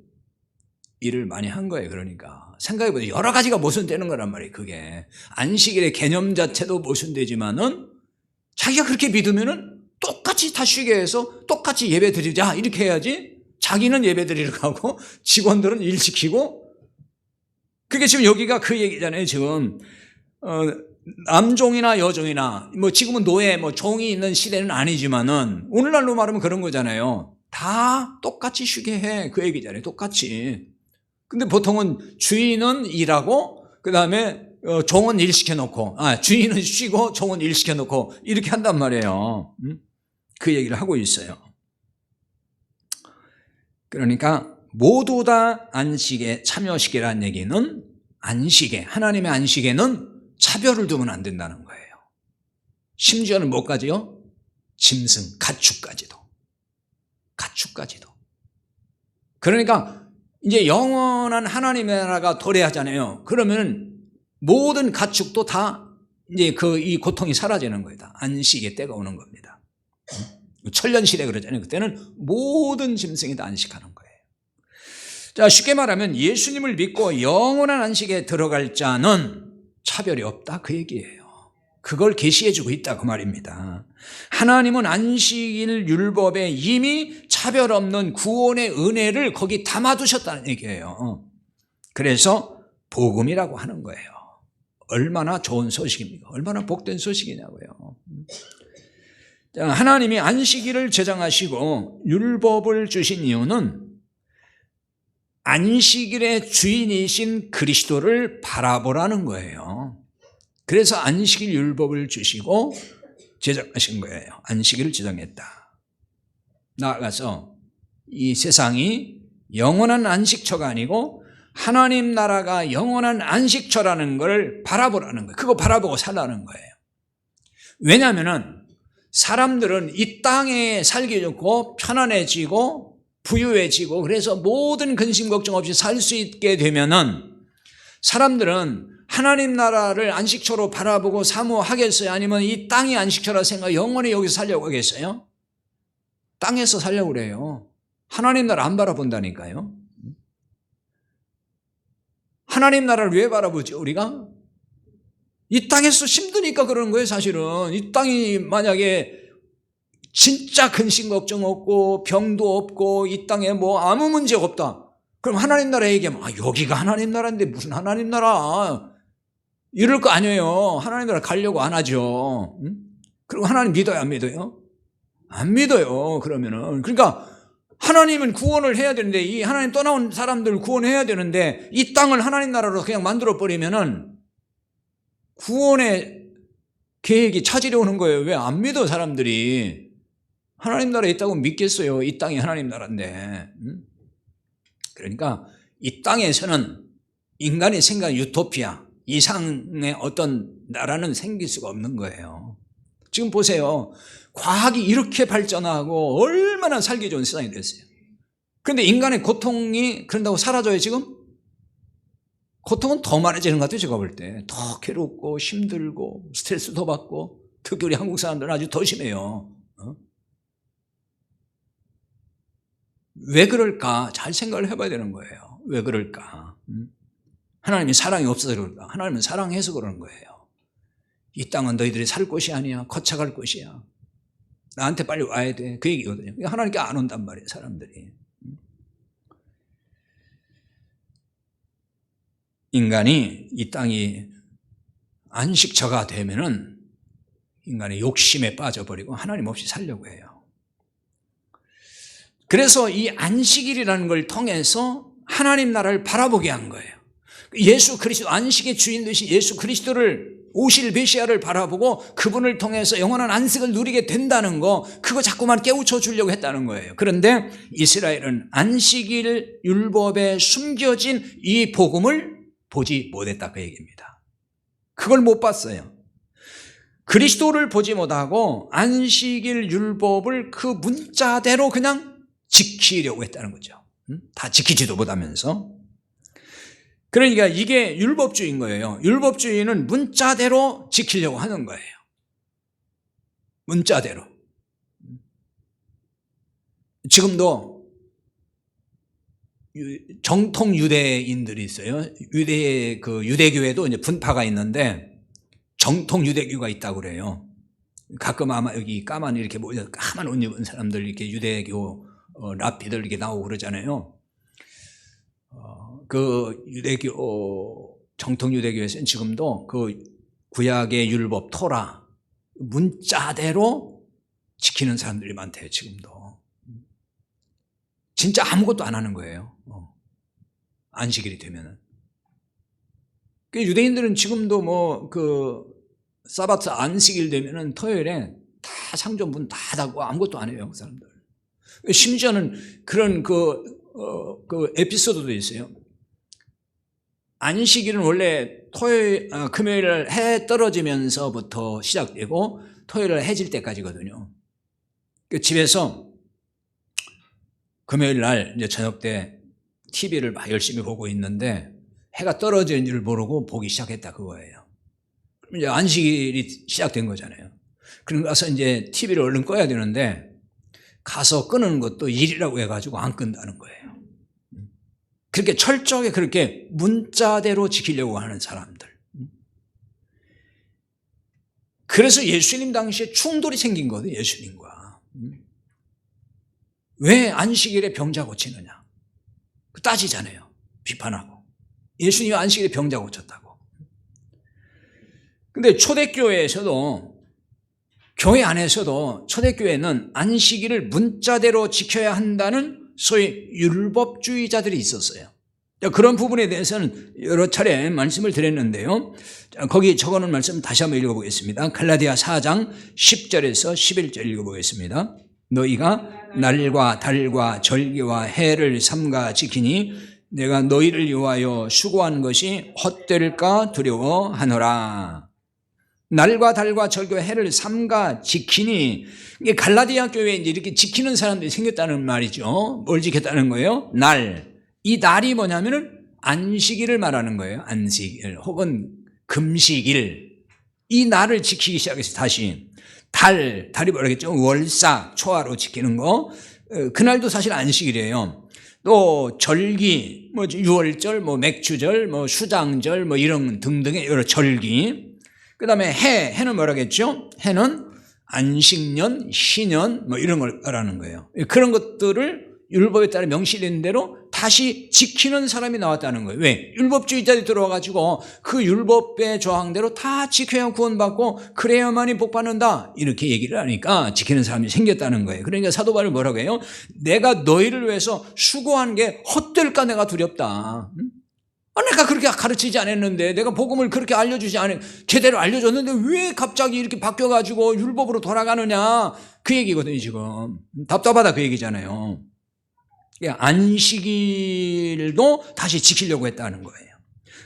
일을 많이 한 거예요. 그러니까 생각해보세요. 여러 가지가 모순되는 거란 말이에요. 그게 안식일의 개념 자체도 모순되지만은 자기가 그렇게 믿으면은 똑같이 다 쉬게 해서 똑같이 예배 드리자 이렇게 해야지. 자기는 예배 드리러 가고 직원들은 일 시키고. 그게 지금 여기가 그 얘기잖아요. 지금 남종이나 여종이나 뭐 지금은 노예 뭐 종이 있는 시대는 아니지만은 오늘날로 말하면 그런 거잖아요. 다 똑같이 쉬게 해. 그 얘기잖아요. 똑같이. 근데 보통은 주인은 일하고 그다음에 종은 일 시켜놓고 주인은 쉬고 종은 일 시켜놓고 이렇게 한단 말이에요. 그 얘기를 하고 있어요. 그러니까 모두 다 안식에 참여시키라는 얘기는 안식에 하나님의 안식에는 차별을 두면 안 된다는 거예요. 심지어는 뭐까지요? 짐승, 가축까지도. 그러니까 이제 영원한 하나님의 나라가 도래하잖아요. 그러면 모든 가축도 다 이제 이 고통이 사라지는 거예요. 안식의 때가 오는 겁니다. 천년시대 그러잖아요. 그때는 모든 짐승이 다 안식하는 거예요. 자, 쉽게 말하면 예수님을 믿고 영원한 안식에 들어갈 자는 차별이 없다 그 얘기예요. 그걸 계시해 주고 있다 그 말입니다. 하나님은 안식일 율법에 이미 차별 없는 구원의 은혜를 거기 담아두셨다는 얘기예요. 그래서 복음이라고 하는 거예요. 얼마나 좋은 소식입니까? 얼마나 복된 소식이냐고요. 하나님이 안식일을 제정하시고 율법을 주신 이유는 안식일의 주인이신 그리스도를 바라보라는 거예요. 그래서 안식일 율법을 주시고 제정하신 거예요. 안식일을 제정했다. 나아가서 이 세상이 영원한 안식처가 아니고 하나님 나라가 영원한 안식처라는 걸 바라보라는 거예요. 그거 바라보고 살라는 거예요. 왜냐하면 사람들은 이 땅에 살기 좋고 편안해지고 부유해지고 그래서 모든 근심 걱정 없이 살 수 있게 되면은 사람들은 하나님 나라를 안식처로 바라보고 사모하겠어요? 아니면 이 땅이 안식처라 생각 영원히 여기서 살려고 하겠어요? 땅에서 살려고 그래요. 하나님 나라 안 바라본다니까요. 하나님 나라를 왜 바라보죠 우리가? 이 땅에서 힘드니까 그러는 거예요. 사실은 이 땅이 만약에 진짜 근심 걱정 없고 병도 없고 이 땅에 뭐 아무 문제 없다, 그럼 하나님 나라 얘기하면 여기가 하나님 나라인데 무슨 하나님 나라 이럴 거 아니에요. 하나님 나라 가려고 안 하죠. 그리고 하나님 믿어요 안 믿어요? 안 믿어요. 그러면은 그러니까 하나님은 구원을 해야 되는데 이 하나님 떠나온 사람들 구원해야 되는데 이 땅을 하나님 나라로 그냥 만들어 버리면은 구원의 계획이 차질이 오는 거예요. 왜 안 믿어 사람들이? 하나님 나라에 있다고 믿겠어요? 이 땅이 하나님 나라인데. 그러니까 이 땅에서는 인간이 생각하는 유토피아 이상의 어떤 나라는 생길 수가 없는 거예요. 지금 보세요. 과학이 이렇게 발전하고 얼마나 살기 좋은 세상이 됐어요. 그런데 인간의 고통이 그런다고 사라져요 지금? 고통은 더 많아지는 것 같아요. 제가 볼 때 더 괴롭고 힘들고 스트레스 더 받고 특히 우리 한국 사람들은 아주 더 심해요. 왜 그럴까? 잘 생각을 해봐야 되는 거예요. 왜 그럴까? 하나님이 사랑이 없어서 그럴까? 하나님은 사랑해서 그러는 거예요. 이 땅은 너희들이 살 곳이 아니야. 거쳐갈 곳이야. 나한테 빨리 와야 돼. 그 얘기거든요. 하나님께 안 온단 말이에요 사람들이. 인간이 이 땅이 안식처가 되면은 인간의 욕심에 빠져버리고 하나님 없이 살려고 해요. 그래서 이 안식일이라는 걸 통해서 하나님 나라를 바라보게 한 거예요. 예수 그리스도, 안식의 주인 되신 예수 그리스도를 오실 메시아를 바라보고 그분을 통해서 영원한 안식을 누리게 된다는 거, 그거 자꾸만 깨우쳐 주려고 했다는 거예요. 그런데 이스라엘은 안식일 율법에 숨겨진 이 복음을 보지 못했다, 그 얘기입니다. 그걸 못 봤어요. 그리스도를 보지 못하고 안식일 율법을 그 문자대로 그냥 지키려고 했다는 거죠. 다 지키지도 못하면서. 그러니까 이게 율법주의인 거예요. 율법주의는 문자대로 지키려고 하는 거예요. 문자대로. 지금도 정통 유대인들이 있어요. 유대교회도 이제 분파가 있는데 정통 유대교가 있다고 그래요. 가끔 아마 여기 까만 이렇게 모여 까만 옷 입은 사람들 이렇게 유대교 랍비들 이렇게 나오고 그러잖아요. 그 유대교 정통 유대교에서는 지금도 그 구약의 율법 토라 문자대로 지키는 사람들이 많대요. 지금도 진짜 아무것도 안 하는 거예요. 안식일이 되면은. 유대인들은 지금도 뭐 그 사바트 안식일 되면은 토요일에 다 상점 문 다 닫고 아무것도 안 해요. 그 사람들. 심지어는 그런 그 에피소드도 있어요. 안식일은 원래 금요일 해 떨어지면서부터 시작되고 토요일 해질 때까지거든요. 집에서 금요일 날 이제 저녁 때 TV를 막 열심히 보고 있는데 해가 떨어지는 줄 모르고 보기 시작했다 그거예요. 그럼 이제 안식일이 시작된 거잖아요. 그럼 가서 이제 TV를 얼른 꺼야 되는데 가서 끄는 것도 일이라고 해가지고 안 끈다는 거예요. 그렇게 철저하게 그렇게 문자대로 지키려고 하는 사람들. 그래서 예수님 당시에 충돌이 생긴 거거든요. 예수님과. 왜 안식일에 병자 고치느냐 따지잖아요. 비판하고. 예수님이 안식일에 병자 고쳤다고. 근데 초대교회에서도 교회 안에서도 초대교회는 안식일을 문자대로 지켜야 한다는 소위 율법주의자들이 있었어요. 그런 부분에 대해서는 여러 차례 말씀을 드렸는데요. 거기 적어놓은 말씀 다시 한번 읽어보겠습니다. 갈라디아 4장 10절에서 11절 읽어보겠습니다. 너희가 날과 달과 절기와 해를 삼가 지키니 내가 너희를 위하여 수고한 것이 헛될까 두려워하노라. 날과 달과 절기와 해를 삼가 지키니, 이게 갈라디아 교회에 이렇게 지키는 사람들이 생겼다는 말이죠. 뭘 지켰다는 거예요? 날. 이 날이 뭐냐면은 안식일을 말하는 거예요. 안식일 혹은 금식일. 이 날을 지키기 시작했어요. 다시 달이 뭐라겠죠? 월사 초하로 지키는 거. 그날도 사실 안식일이에요. 또 절기, 뭐 유월절, 뭐 맥주절, 뭐 수장절, 뭐 이런 등등의 여러 절기. 그다음에 해는 뭐라겠죠? 해는 안식년, 신년 뭐 이런 걸 말하는 거예요. 그런 것들을 율법에 따라 명시된 대로 다시 지키는 사람이 나왔다는 거예요. 왜? 율법주의자들이 들어와가지고 그 율법의 조항대로 다 지켜야 구원받고 그래야만이 복받는다 이렇게 얘기를 하니까 지키는 사람이 생겼다는 거예요. 그러니까 사도 바울이 뭐라고 해요? 내가 너희를 위해서 수고한 게 헛될까 내가 두렵다. 내가 그렇게 가르치지 않았는데, 내가 복음을 그렇게 제대로 알려줬는데 왜 갑자기 이렇게 바뀌어가지고 율법으로 돌아가느냐, 그 얘기거든요. 지금 답답하다 그 얘기잖아요. 안식일도 다시 지키려고 했다는 거예요.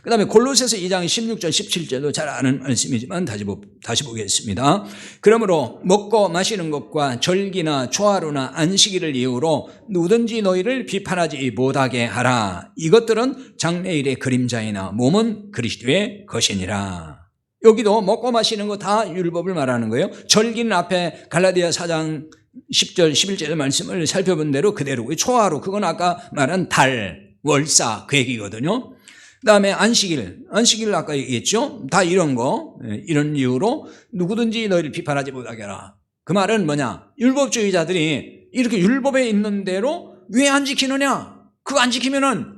그 다음에 골로새서 2장 16절 17절도 잘 아는 말씀이지만 다시 보겠습니다. 그러므로 먹고 마시는 것과 절기나 초하루나 안식일을 이유로 누구든지 너희를 비판하지 못하게 하라. 이것들은 장래일의 그림자이나 몸은 그리스도의 것이니라. 여기도 먹고 마시는 거 다 율법을 말하는 거예요. 절기는 앞에 갈라디아 4장 10절 11절의 말씀을 살펴본 대로 그대로고요. 초하루, 그건 아까 말한 달, 월사 그 얘기거든요. 그 다음에 안식일 아까 얘기했죠. 다 이런 거, 이런 이유로 누구든지 너희를 비판하지 못하게 하라. 그 말은 뭐냐? 율법주의자들이 이렇게 율법에 있는 대로 왜 안 지키느냐? 그거 안 지키면은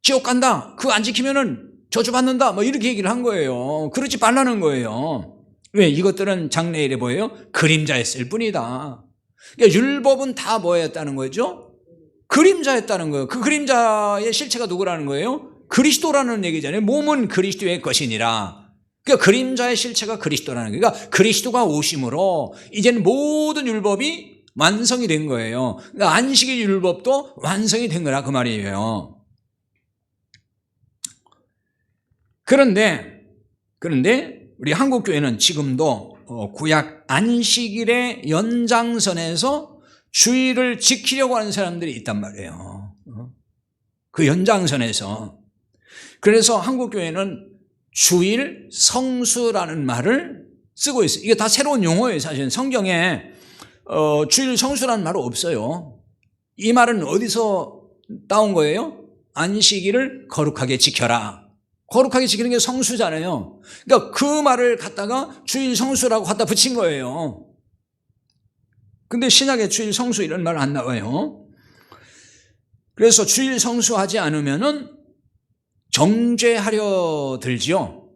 지옥 간다. 그거 안 지키면은 저주받는다. 뭐 이렇게 얘기를 한 거예요. 그러지 말라는 거예요. 왜? 이것들은 장래일에 뭐예요? 그림자였을 뿐이다. 그러니까 율법은 다 뭐였다는 거죠? 그림자였다는 거예요. 그 그림자의 실체가 누구라는 거예요? 그리스도라는 얘기잖아요. 몸은 그리스도의 것이니라. 그러니까 그림자의 실체가 그리스도라는 거예요. 그러니까 그리스도가 오심으로 이제는 모든 율법이 완성이 된 거예요. 그러니까 안식일 율법도 완성이 된 거라 그 말이에요. 그런데 우리 한국 교회는 지금도 구약 안식일의 연장선에서 주일을 지키려고 하는 사람들이 있단 말이에요. 그 연장선에서. 그래서 한국 교회는 주일 성수라는 말을 쓰고 있어요. 이게 다 새로운 용어예요. 사실은 성경에 주일 성수라는 말은 없어요. 이 말은 어디서 따온 거예요? 안식일을 거룩하게 지켜라. 거룩하게 지키는 게 성수잖아요. 그러니까 그 말을 갖다가 주일 성수라고 갖다 붙인 거예요. 근데 신약에 주일 성수 이런 말 안 나와요. 그래서 주일 성수하지 않으면은 정죄하려 들지요.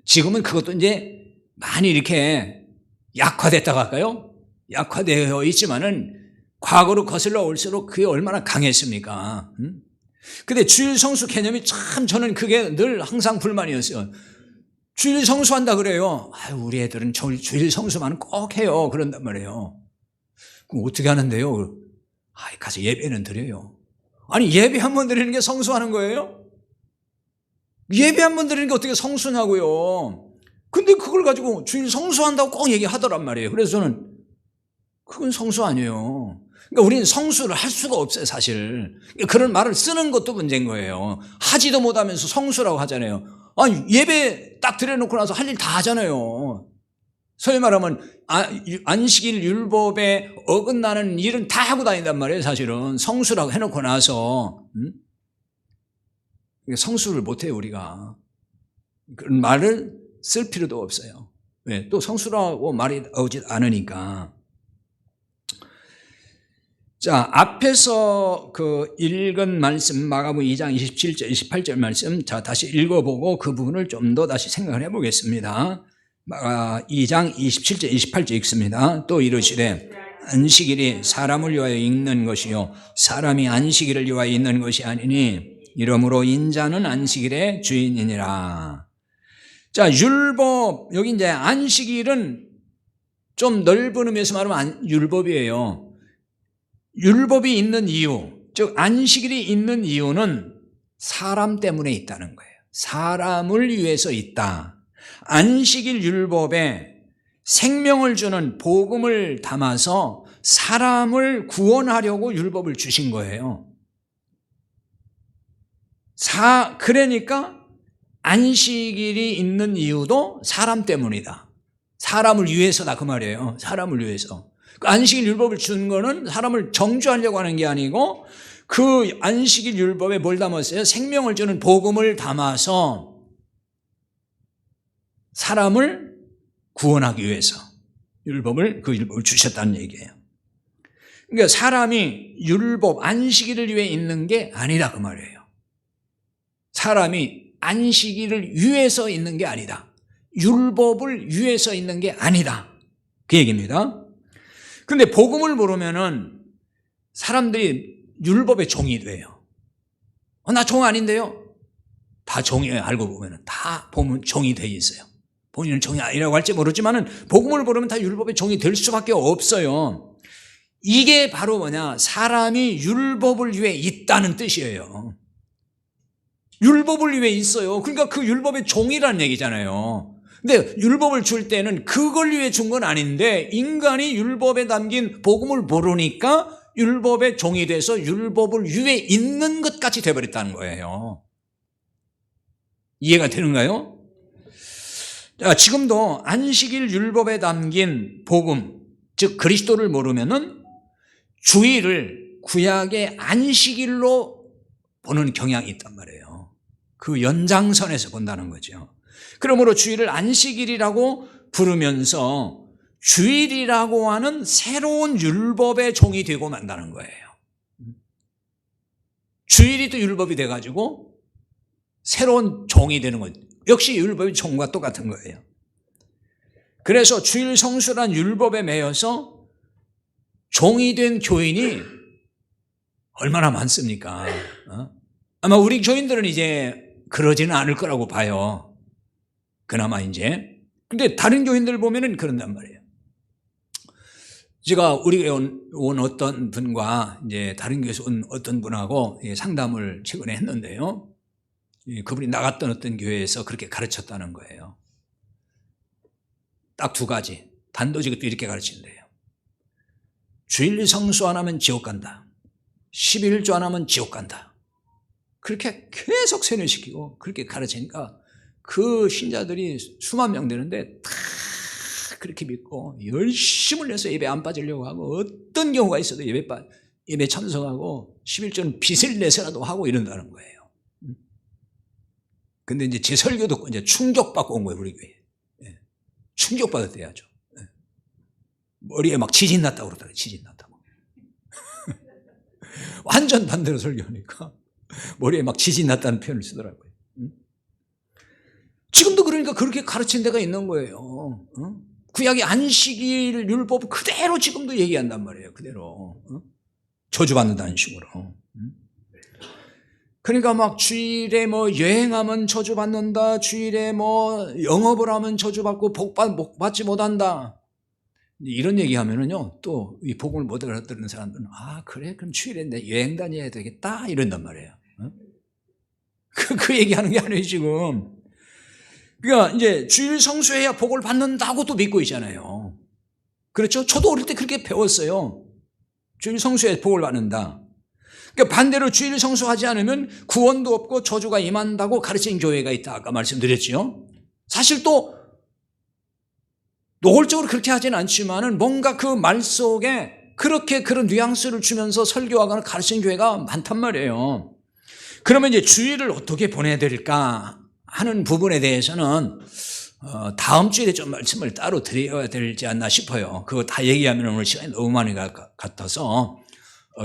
지금은 그것도 이제 많이 이렇게 약화됐다고 할까요? 약화되어 있지만은 과거로 거슬러 올수록 그게 얼마나 강했습니까? 근데 주일 성수 개념이 참 저는 그게 늘 항상 불만이었어요. 주일 성수한다 그래요. 우리 애들은 주일 성수만 꼭 해요. 그런단 말이에요. 그럼 어떻게 하는데요? 가서 예배는 드려요. 아니, 예배 한 번 드리는 게 성수하는 거예요? 예배 한 번 드리는 게 어떻게 성수냐고요? 근데 그걸 가지고 주일 성수한다고 꼭 얘기하더란 말이에요. 그래서 저는 그건 성수 아니에요. 그러니까 우리는 성수를 할 수가 없어요, 사실. 그런 말을 쓰는 것도 문제인 거예요. 하지도 못하면서 성수라고 하잖아요. 아니, 예배 딱 드려놓고 나서 할 일 다 하잖아요. 소위 말하면 안식일 율법에 어긋나는 일은 다 하고 다닌단 말이에요. 사실은 성수라고 해놓고 나서 성수를 못해요. 우리가 그런 말을 쓸 필요도 없어요. 왜? 또 성수라고 말이 나오지 않으니까. 자, 앞에서 그 읽은 말씀 마가복음 2장 27절 28절 말씀, 자 다시 읽어보고 그 부분을 좀 더 다시 생각을 해보겠습니다. 2장 27절 28절 읽습니다. 또 이르시되 안식일이 사람을 위하여 있는 것이요 사람이 안식일을 위하여 있는 것이 아니니 이러므로 인자는 안식일의 주인이니라. 자, 율법, 여기 이제 안식일은 좀 넓은 의미에서 말하면 율법이에요. 율법이 있는 이유, 즉 안식일이 있는 이유는 사람 때문에 있다는 거예요. 사람을 위해서 있다. 안식일 율법에 생명을 주는 복음을 담아서 사람을 구원하려고 율법을 주신 거예요. 그러니까 안식일이 있는 이유도 사람 때문이다. 사람을 위해서다 그 말이에요. 사람을 위해서. 그 안식일 율법을 준 거는 사람을 정죄하려고 하는 게 아니고 그 안식일 율법에 뭘 담았어요? 생명을 주는 복음을 담아서 사람을 구원하기 위해서 그 율법을 주셨다는 얘기예요. 그러니까 사람이 율법, 안식일을 위해 있는 게 아니다 그 말이에요. 사람이 안식일을 위해서 있는 게 아니다. 율법을 위해서 있는 게 아니다. 그 얘기입니다. 그런데 복음을 모르면은 사람들이 율법의 종이 돼요. 나 종 아닌데요? 다 종이에요. 알고 보면은 다 보면 종이 돼 있어요. 본인은 종이 아니라고 할지 모르지만은 복음을 모르면 다 율법의 종이 될 수밖에 없어요. 이게 바로 뭐냐? 사람이 율법을 위해 있다는 뜻이에요. 율법을 위해 있어요. 그러니까 그 율법의 종이라는 얘기잖아요. 근데 율법을 줄 때는 그걸 위해 준 건 아닌데 인간이 율법에 담긴 복음을 모르니까 율법의 종이 돼서 율법을 위해 있는 것 같이 돼버렸다는 거예요. 이해가 되는가요? 자, 지금도 안식일 율법에 담긴 복음, 즉 그리스도를 모르면은 주일을 구약의 안식일로 보는 경향이 있단 말이에요. 그 연장선에서 본다는 거죠. 그러므로 주일을 안식일이라고 부르면서 주일이라고 하는 새로운 율법의 종이 되고 만다는 거예요. 주일이 또 율법이 돼가지고 새로운 종이 되는 거죠. 역시 율법의 종과 똑같은 거예요. 그래서 주일 성수란 율법에 매여서 종이 된 교인이 얼마나 많습니까? 아마 우리 교인들은 이제 그러지는 않을 거라고 봐요. 그나마 이제. 근데 다른 교인들 보면은 그런단 말이에요. 제가 우리 온 어떤 분과 이제 다른 교회에서 온 어떤 분하고 상담을 최근에 했는데요. 그분이 나갔던 어떤 교회에서 그렇게 가르쳤다는 거예요. 딱 두 가지. 단도직입도 이렇게 가르친대요. 주일 성수 안 하면 지옥 간다. 11조 안 하면 지옥 간다. 그렇게 계속 세뇌시키고 그렇게 가르치니까 그 신자들이 수만 명 되는데 다 그렇게 믿고 열심을 내서 예배 안 빠지려고 하고 어떤 경우가 있어도 예배 참석하고 11조는 빚을 내서라도 하고 이런다는 거예요. 근데 이제 제 설교 듣고 이제 충격받고 온 거예요, 우리 교회. 충격받았대야죠. 머리에 막 지진 났다고 그러더라고요, 지진 났다고. 완전 반대로 설교하니까 머리에 막 지진 났다는 표현을 쓰더라고요. 지금도 그러니까 그렇게 가르친 데가 있는 거예요. 구약의 안식일 율법 그대로 지금도 얘기한단 말이에요. 그대로. 저주받는다는 식으로. 그러니까 막 주일에 뭐 여행하면 저주받는다. 주일에 뭐 영업을 하면 저주받고 복 받지 못한다. 이런 얘기하면은요, 또 이 복음을 못 알아듣는 사람들은 그래 그럼 주일에 내 여행 다녀야 되겠다 이런단 말이에요. 그 얘기하는 게 아니에요 지금. 그러니까 이제 주일 성수해야 복을 받는다고 또 믿고 있잖아요. 그렇죠? 저도 어릴 때 그렇게 배웠어요. 주일 성수해야 복을 받는다. 그러니까 반대로 주일 성수하지 않으면 구원도 없고 저주가 임한다고 가르친 교회가 있다. 아까 말씀드렸죠. 사실 또 노골적으로 그렇게 하지는 않지만은 뭔가 그 말 속에 그렇게 그런 뉘앙스를 주면서 설교하거나 가르친 교회가 많단 말이에요. 그러면 이제 주일을 어떻게 보내야 될까 하는 부분에 대해서는 다음 주일에 좀 말씀을 따로 드려야 되지 않나 싶어요. 그거 다 얘기하면 오늘 시간이 너무 많이 같아서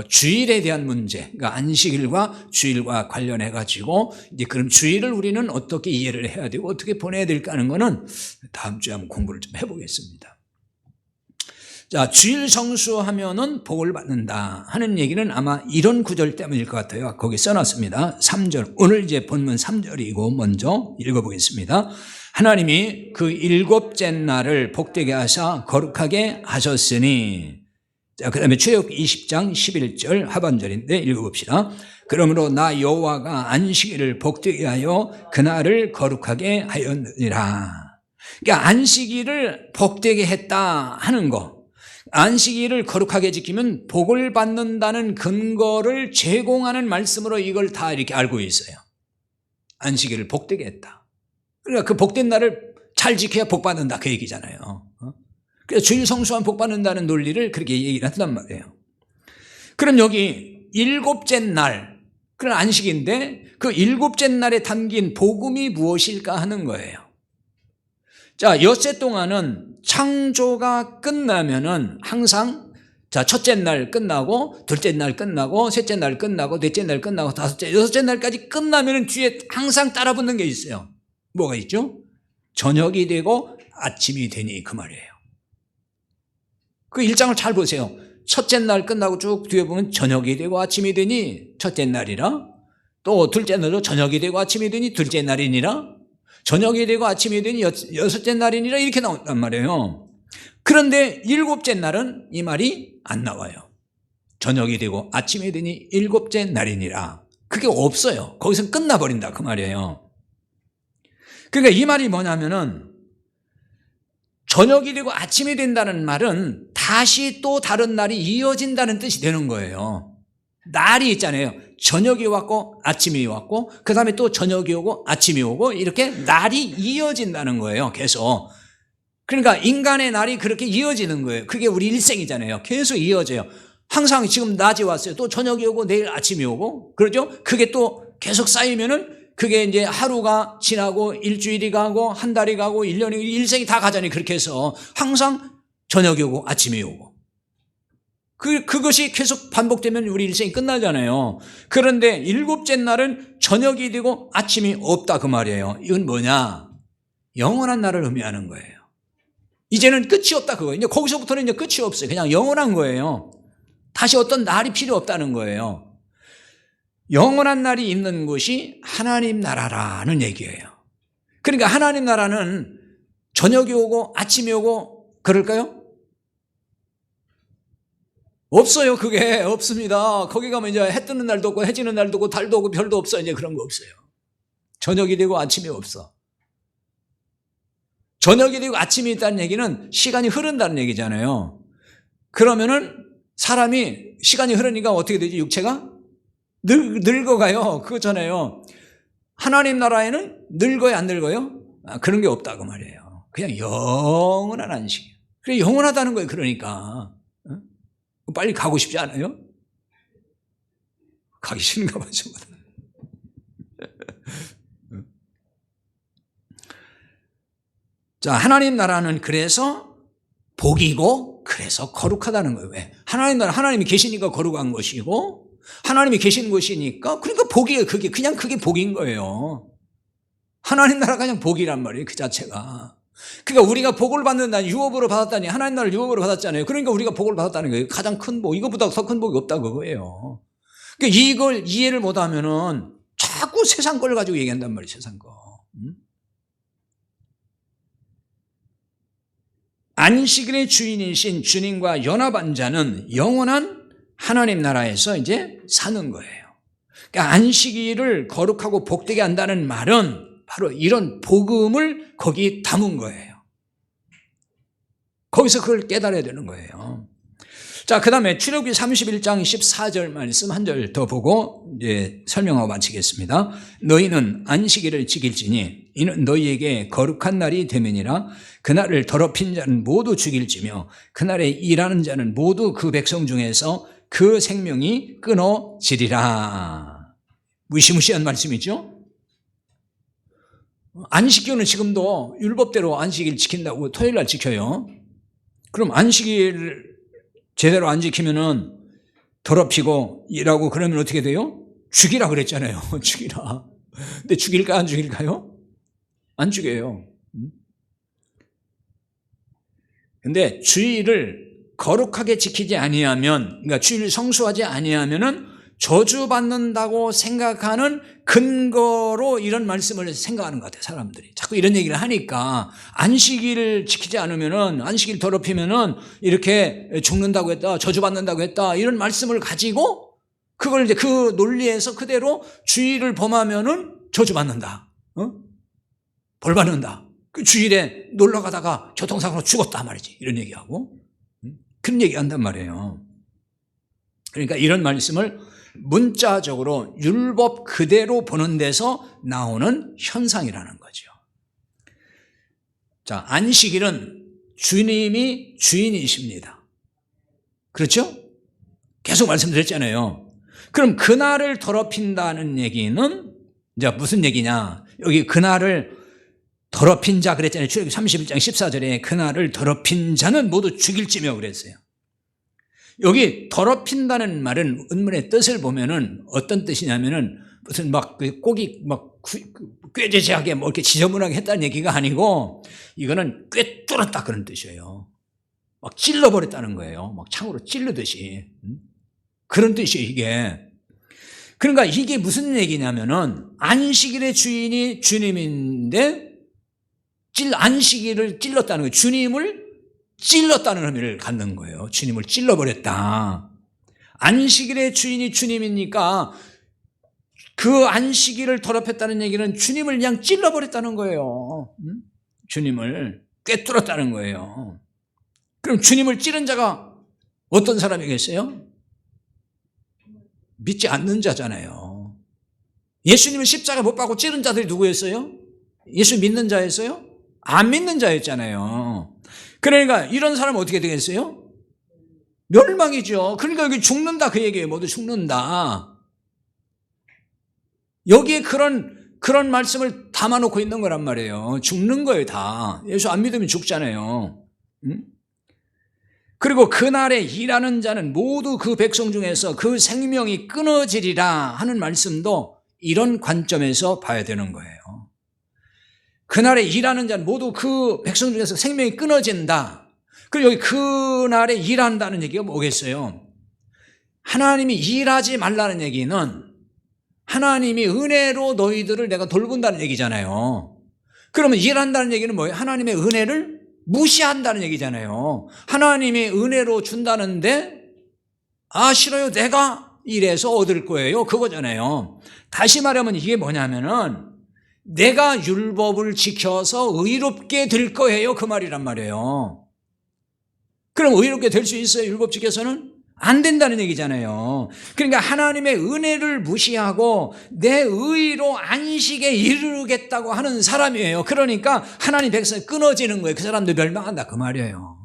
주일에 대한 문제, 그러니까 안식일과 주일과 관련해 가지고 이제 그럼 주일을 우리는 어떻게 이해를 해야 되고 어떻게 보내야 될까 하는 거는 다음 주에 한번 공부를 좀 해보겠습니다. 자, 주일 성수하면은 복을 받는다 하는 얘기는 아마 이런 구절 때문일 것 같아요. 거기 써놨습니다. 3절. 오늘 이제 본문 3절이고 먼저 읽어보겠습니다. 하나님이 그 일곱째 날을 복되게 하사 거룩하게 하셨으니. 자, 그 다음에 출애굽기 20장 11절 하반절인데 읽어봅시다. 그러므로 나 여호와가 안식일을 복되게 하여 그날을 거룩하게 하였느니라. 그러니까 안식일을 복되게 했다 하는 거. 안식일을 거룩하게 지키면 복을 받는다는 근거를 제공하는 말씀으로 이걸 다 이렇게 알고 있어요. 안식일을 복되게 했다. 그러니까 그 복된 날을 잘 지켜야 복 받는다 그 얘기잖아요. 그래서 주일 성수하면 복 받는다는 논리를 그렇게 얘기를 한단 말이에요. 그럼 여기 일곱째 날, 그런 안식인데 그 일곱째 날에 담긴 복음이 무엇일까 하는 거예요. 자, 엿새 동안은 창조가 끝나면은 항상 자, 첫째 날 끝나고 둘째 날 끝나고 셋째 날 끝나고 넷째 날 끝나고 다섯째, 여섯째 날까지 끝나면은 뒤에 항상 따라붙는 게 있어요. 뭐가 있죠? 저녁이 되고 아침이 되니 그 말이에요. 그 일장을 잘 보세요. 첫째 날 끝나고 쭉 뒤에 보면 저녁이 되고 아침이 되니 첫째 날이라, 또 둘째 날도 저녁이 되고 아침이 되니 둘째 날이니라, 저녁이 되고 아침이 되니 여섯째 날이니라 이렇게 나온단 말이에요. 그런데 일곱째 날은 이 말이 안 나와요. 저녁이 되고 아침이 되니 일곱째 날이니라. 그게 없어요. 거기서 끝나버린다 그 말이에요. 그러니까 이 말이 뭐냐면은 저녁이 되고 아침이 된다는 말은 다시 또 다른 날이 이어진다는 뜻이 되는 거예요. 날이 있잖아요. 저녁이 왔고 아침이 왔고 그 다음에 또 저녁이 오고 아침이 오고 이렇게 날이 이어진다는 거예요. 계속. 그러니까 인간의 날이 그렇게 이어지는 거예요. 그게 우리 일생이잖아요. 계속 이어져요. 항상 지금 낮이 왔어요. 또 저녁이 오고 내일 아침이 오고 그러죠. 그게 또 계속 쌓이면은 그게 이제 하루가 지나고 일주일이 가고 한 달이 가고 1년이 일생이 다 가잖아요. 그렇게 해서 항상 저녁이 오고 아침이 오고 그것이 계속 반복되면 우리 일생이 끝나잖아요. 그런데 일곱째 날은 저녁이 되고 아침이 없다 그 말이에요. 이건 뭐냐? 영원한 날을 의미하는 거예요. 이제는 끝이 없다 그거예요. 이제 거기서부터는 이제 끝이 없어요. 그냥 영원한 거예요. 다시 어떤 날이 필요 없다는 거예요. 영원한 날이 있는 곳이 하나님 나라라는 얘기예요. 그러니까 하나님 나라는 저녁이 오고 아침이 오고 그럴까요? 없어요. 그게 없습니다. 거기 가면 이제 해 뜨는 날도 없고 해 지는 날도 없고 달도 없고 별도 없어. 이제 그런 거 없어요. 저녁이 되고 아침이 없어. 저녁이 되고 아침이 있다는 얘기는 시간이 흐른다는 얘기잖아요. 그러면은 사람이 시간이 흐르니까 어떻게 되지? 육체가 늙어가요. 그거잖아요. 하나님 나라에는 늙어요, 안 늙어요? 그런 게 없다고 말이에요. 그냥 영원한 안식. 그래 영원하다는 거예요. 그러니까 빨리 가고 싶지 않아요? 가기 싫은가 봐, 저보다. 자, 하나님 나라는 그래서 복이고 그래서 거룩하다는 거예요. 왜? 하나님 나라, 하나님이 계시니까 거룩한 것이고 하나님이 계신 것이니까 그러니까 복이에요. 그게 복인 거예요. 하나님 나라가 그냥 복이란 말이에요. 그 자체가. 그러니까 우리가 복을 받는다니 유업으로 받았다니 하나님 나라를 유업으로 받았잖아요. 그러니까 우리가 복을 받았다는 거예요. 가장 큰 복, 이거보다 더 큰 복이 없다 그거예요. 그러니까 이걸 이해를 못하면은 자꾸 세상 걸 가지고 얘기한단 말이에요. 세상 거. 안식일의 주인이신 주님과 연합한 자는 영원한 하나님 나라에서 이제 사는 거예요. 그러니까 안식일을 거룩하고 복되게 한다는 말은 바로 이런 복음을 거기 담은 거예요. 거기서 그걸 깨달아야 되는 거예요. 자, 그 다음에 출애굽기 31장 14절 말씀 한 절 더 보고 이제 설명하고 마치겠습니다. 너희는 안식일을 지킬지니 이는 너희에게 거룩한 날이 되면이라. 그날을 더럽힌 자는 모두 죽일지며 그날에 일하는 자는 모두 그 백성 중에서 그 생명이 끊어지리라. 무시무시한 말씀이죠. 안식일은 지금도 율법대로 안식일 지킨다고 토요일 날 지켜요. 그럼 안식일 제대로 안 지키면은 더럽히고 이라고 그러면 어떻게 돼요? 죽이라 그랬잖아요. 죽이라. 근데 죽일까 안 죽일까요? 안 죽여요. 근데 주의를 거룩하게 지키지 아니하면, 그러니까 주의를 성수하지 아니하면은 저주받는다고 생각하는 근거로 이런 말씀을 생각하는 것 같아요, 사람들이. 자꾸 이런 얘기를 하니까 안식일을 지키지 않으면은, 안식일 더럽히면은 이렇게 죽는다고 했다, 저주받는다고 했다, 이런 말씀을 가지고 그걸 이제 그 논리에서 그대로 주일을 범하면은 저주받는다, 벌 받는다. 그 주일에 놀러 가다가 교통사고로 죽었다 말이지. 이런 얘기하고. 그런 얘기 한단 말이에요. 그러니까 이런 말씀을 문자적으로 율법 그대로 보는 데서 나오는 현상이라는 거죠. 자, 안식일은 주님이 주인이십니다. 그렇죠? 계속 말씀드렸잖아요. 그럼 그날을 더럽힌다는 얘기는 이제 무슨 얘기냐? 여기 그날을 더럽힌 자 그랬잖아요. 출애굽기 31장 14절에 그날을 더럽힌 자는 모두 죽일지며 그랬어요. 여기 더럽힌다는 말은 원문의 뜻을 보면은 어떤 뜻이냐면은 무슨 막 꼭이 막 꾀죄죄하게 뭐 이렇게 지저분하게 했다는 얘기가 아니고 이거는 꿰뚫었다 그런 뜻이에요. 막 찔러버렸다는 거예요. 막 창으로 찔르듯이. 그런 뜻이에요, 이게. 그러니까 이게 무슨 얘기냐면은 안식일의 주인이 주님인데 안식일을 찔렀다는 거예요. 주님을 찔렀다는 의미를 갖는 거예요. 주님을 찔러버렸다. 안식일의 주인이 주님이니까 그 안식일을 더럽혔다는 얘기는 주님을 그냥 찔러버렸다는 거예요. 주님을 꿰뚫었다는 거예요. 그럼 주님을 찌른 자가 어떤 사람이겠어요? 믿지 않는 자잖아요. 예수님을 십자가 못 박고 찌른 자들이 누구였어요? 예수 믿는 자였어요? 안 믿는 자였잖아요. 그러니까 이런 사람은 어떻게 되겠어요? 멸망이죠. 그러니까 여기 죽는다 그 얘기예요. 모두 죽는다. 여기에 그런 말씀을 담아놓고 있는 거란 말이에요. 죽는 거예요, 다. 예수 안 믿으면 죽잖아요. 그리고 그날에 일하는 자는 모두 그 백성 중에서 그 생명이 끊어지리라 하는 말씀도 이런 관점에서 봐야 되는 거예요. 그날에 일하는 자는 모두 그 백성 중에서 생명이 끊어진다. 그리고 여기 그날에 일한다는 얘기가 뭐겠어요? 하나님이 일하지 말라는 얘기는 하나님이 은혜로 너희들을 내가 돌본다는 얘기잖아요. 그러면 일한다는 얘기는 뭐예요? 하나님의 은혜를 무시한다는 얘기잖아요. 하나님이 은혜로 준다는데 싫어요. 내가 일해서 얻을 거예요. 그거잖아요. 다시 말하면 이게 뭐냐면은 내가 율법을 지켜서 의롭게 될 거예요. 그 말이란 말이에요. 그럼 의롭게 될 수 있어요? 율법 지켜서는? 안 된다는 얘기잖아요. 그러니까 하나님의 은혜를 무시하고 내 의로 안식에 이르겠다고 하는 사람이에요. 그러니까 하나님 백성이 끊어지는 거예요. 그 사람도 멸망한다 그 말이에요.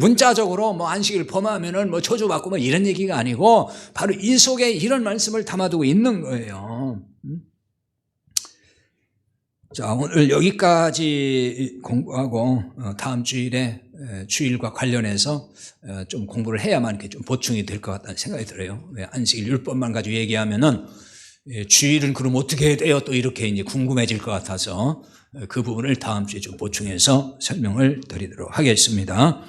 문자적으로 뭐 안식일 범하면은 뭐 저주받고 뭐 이런 얘기가 아니고 바로 이 속에 이런 말씀을 담아두고 있는 거예요. 자, 오늘 여기까지 공부하고 다음 주일에 주일과 관련해서 좀 공부를 해야만 이렇게 좀 보충이 될 것 같다는 생각이 들어요. 안식일 율법만 가지고 얘기하면은 주일은 그럼 어떻게 해야 돼요? 또 이렇게 이제 궁금해질 것 같아서 그 부분을 다음 주에 좀 보충해서 설명을 드리도록 하겠습니다.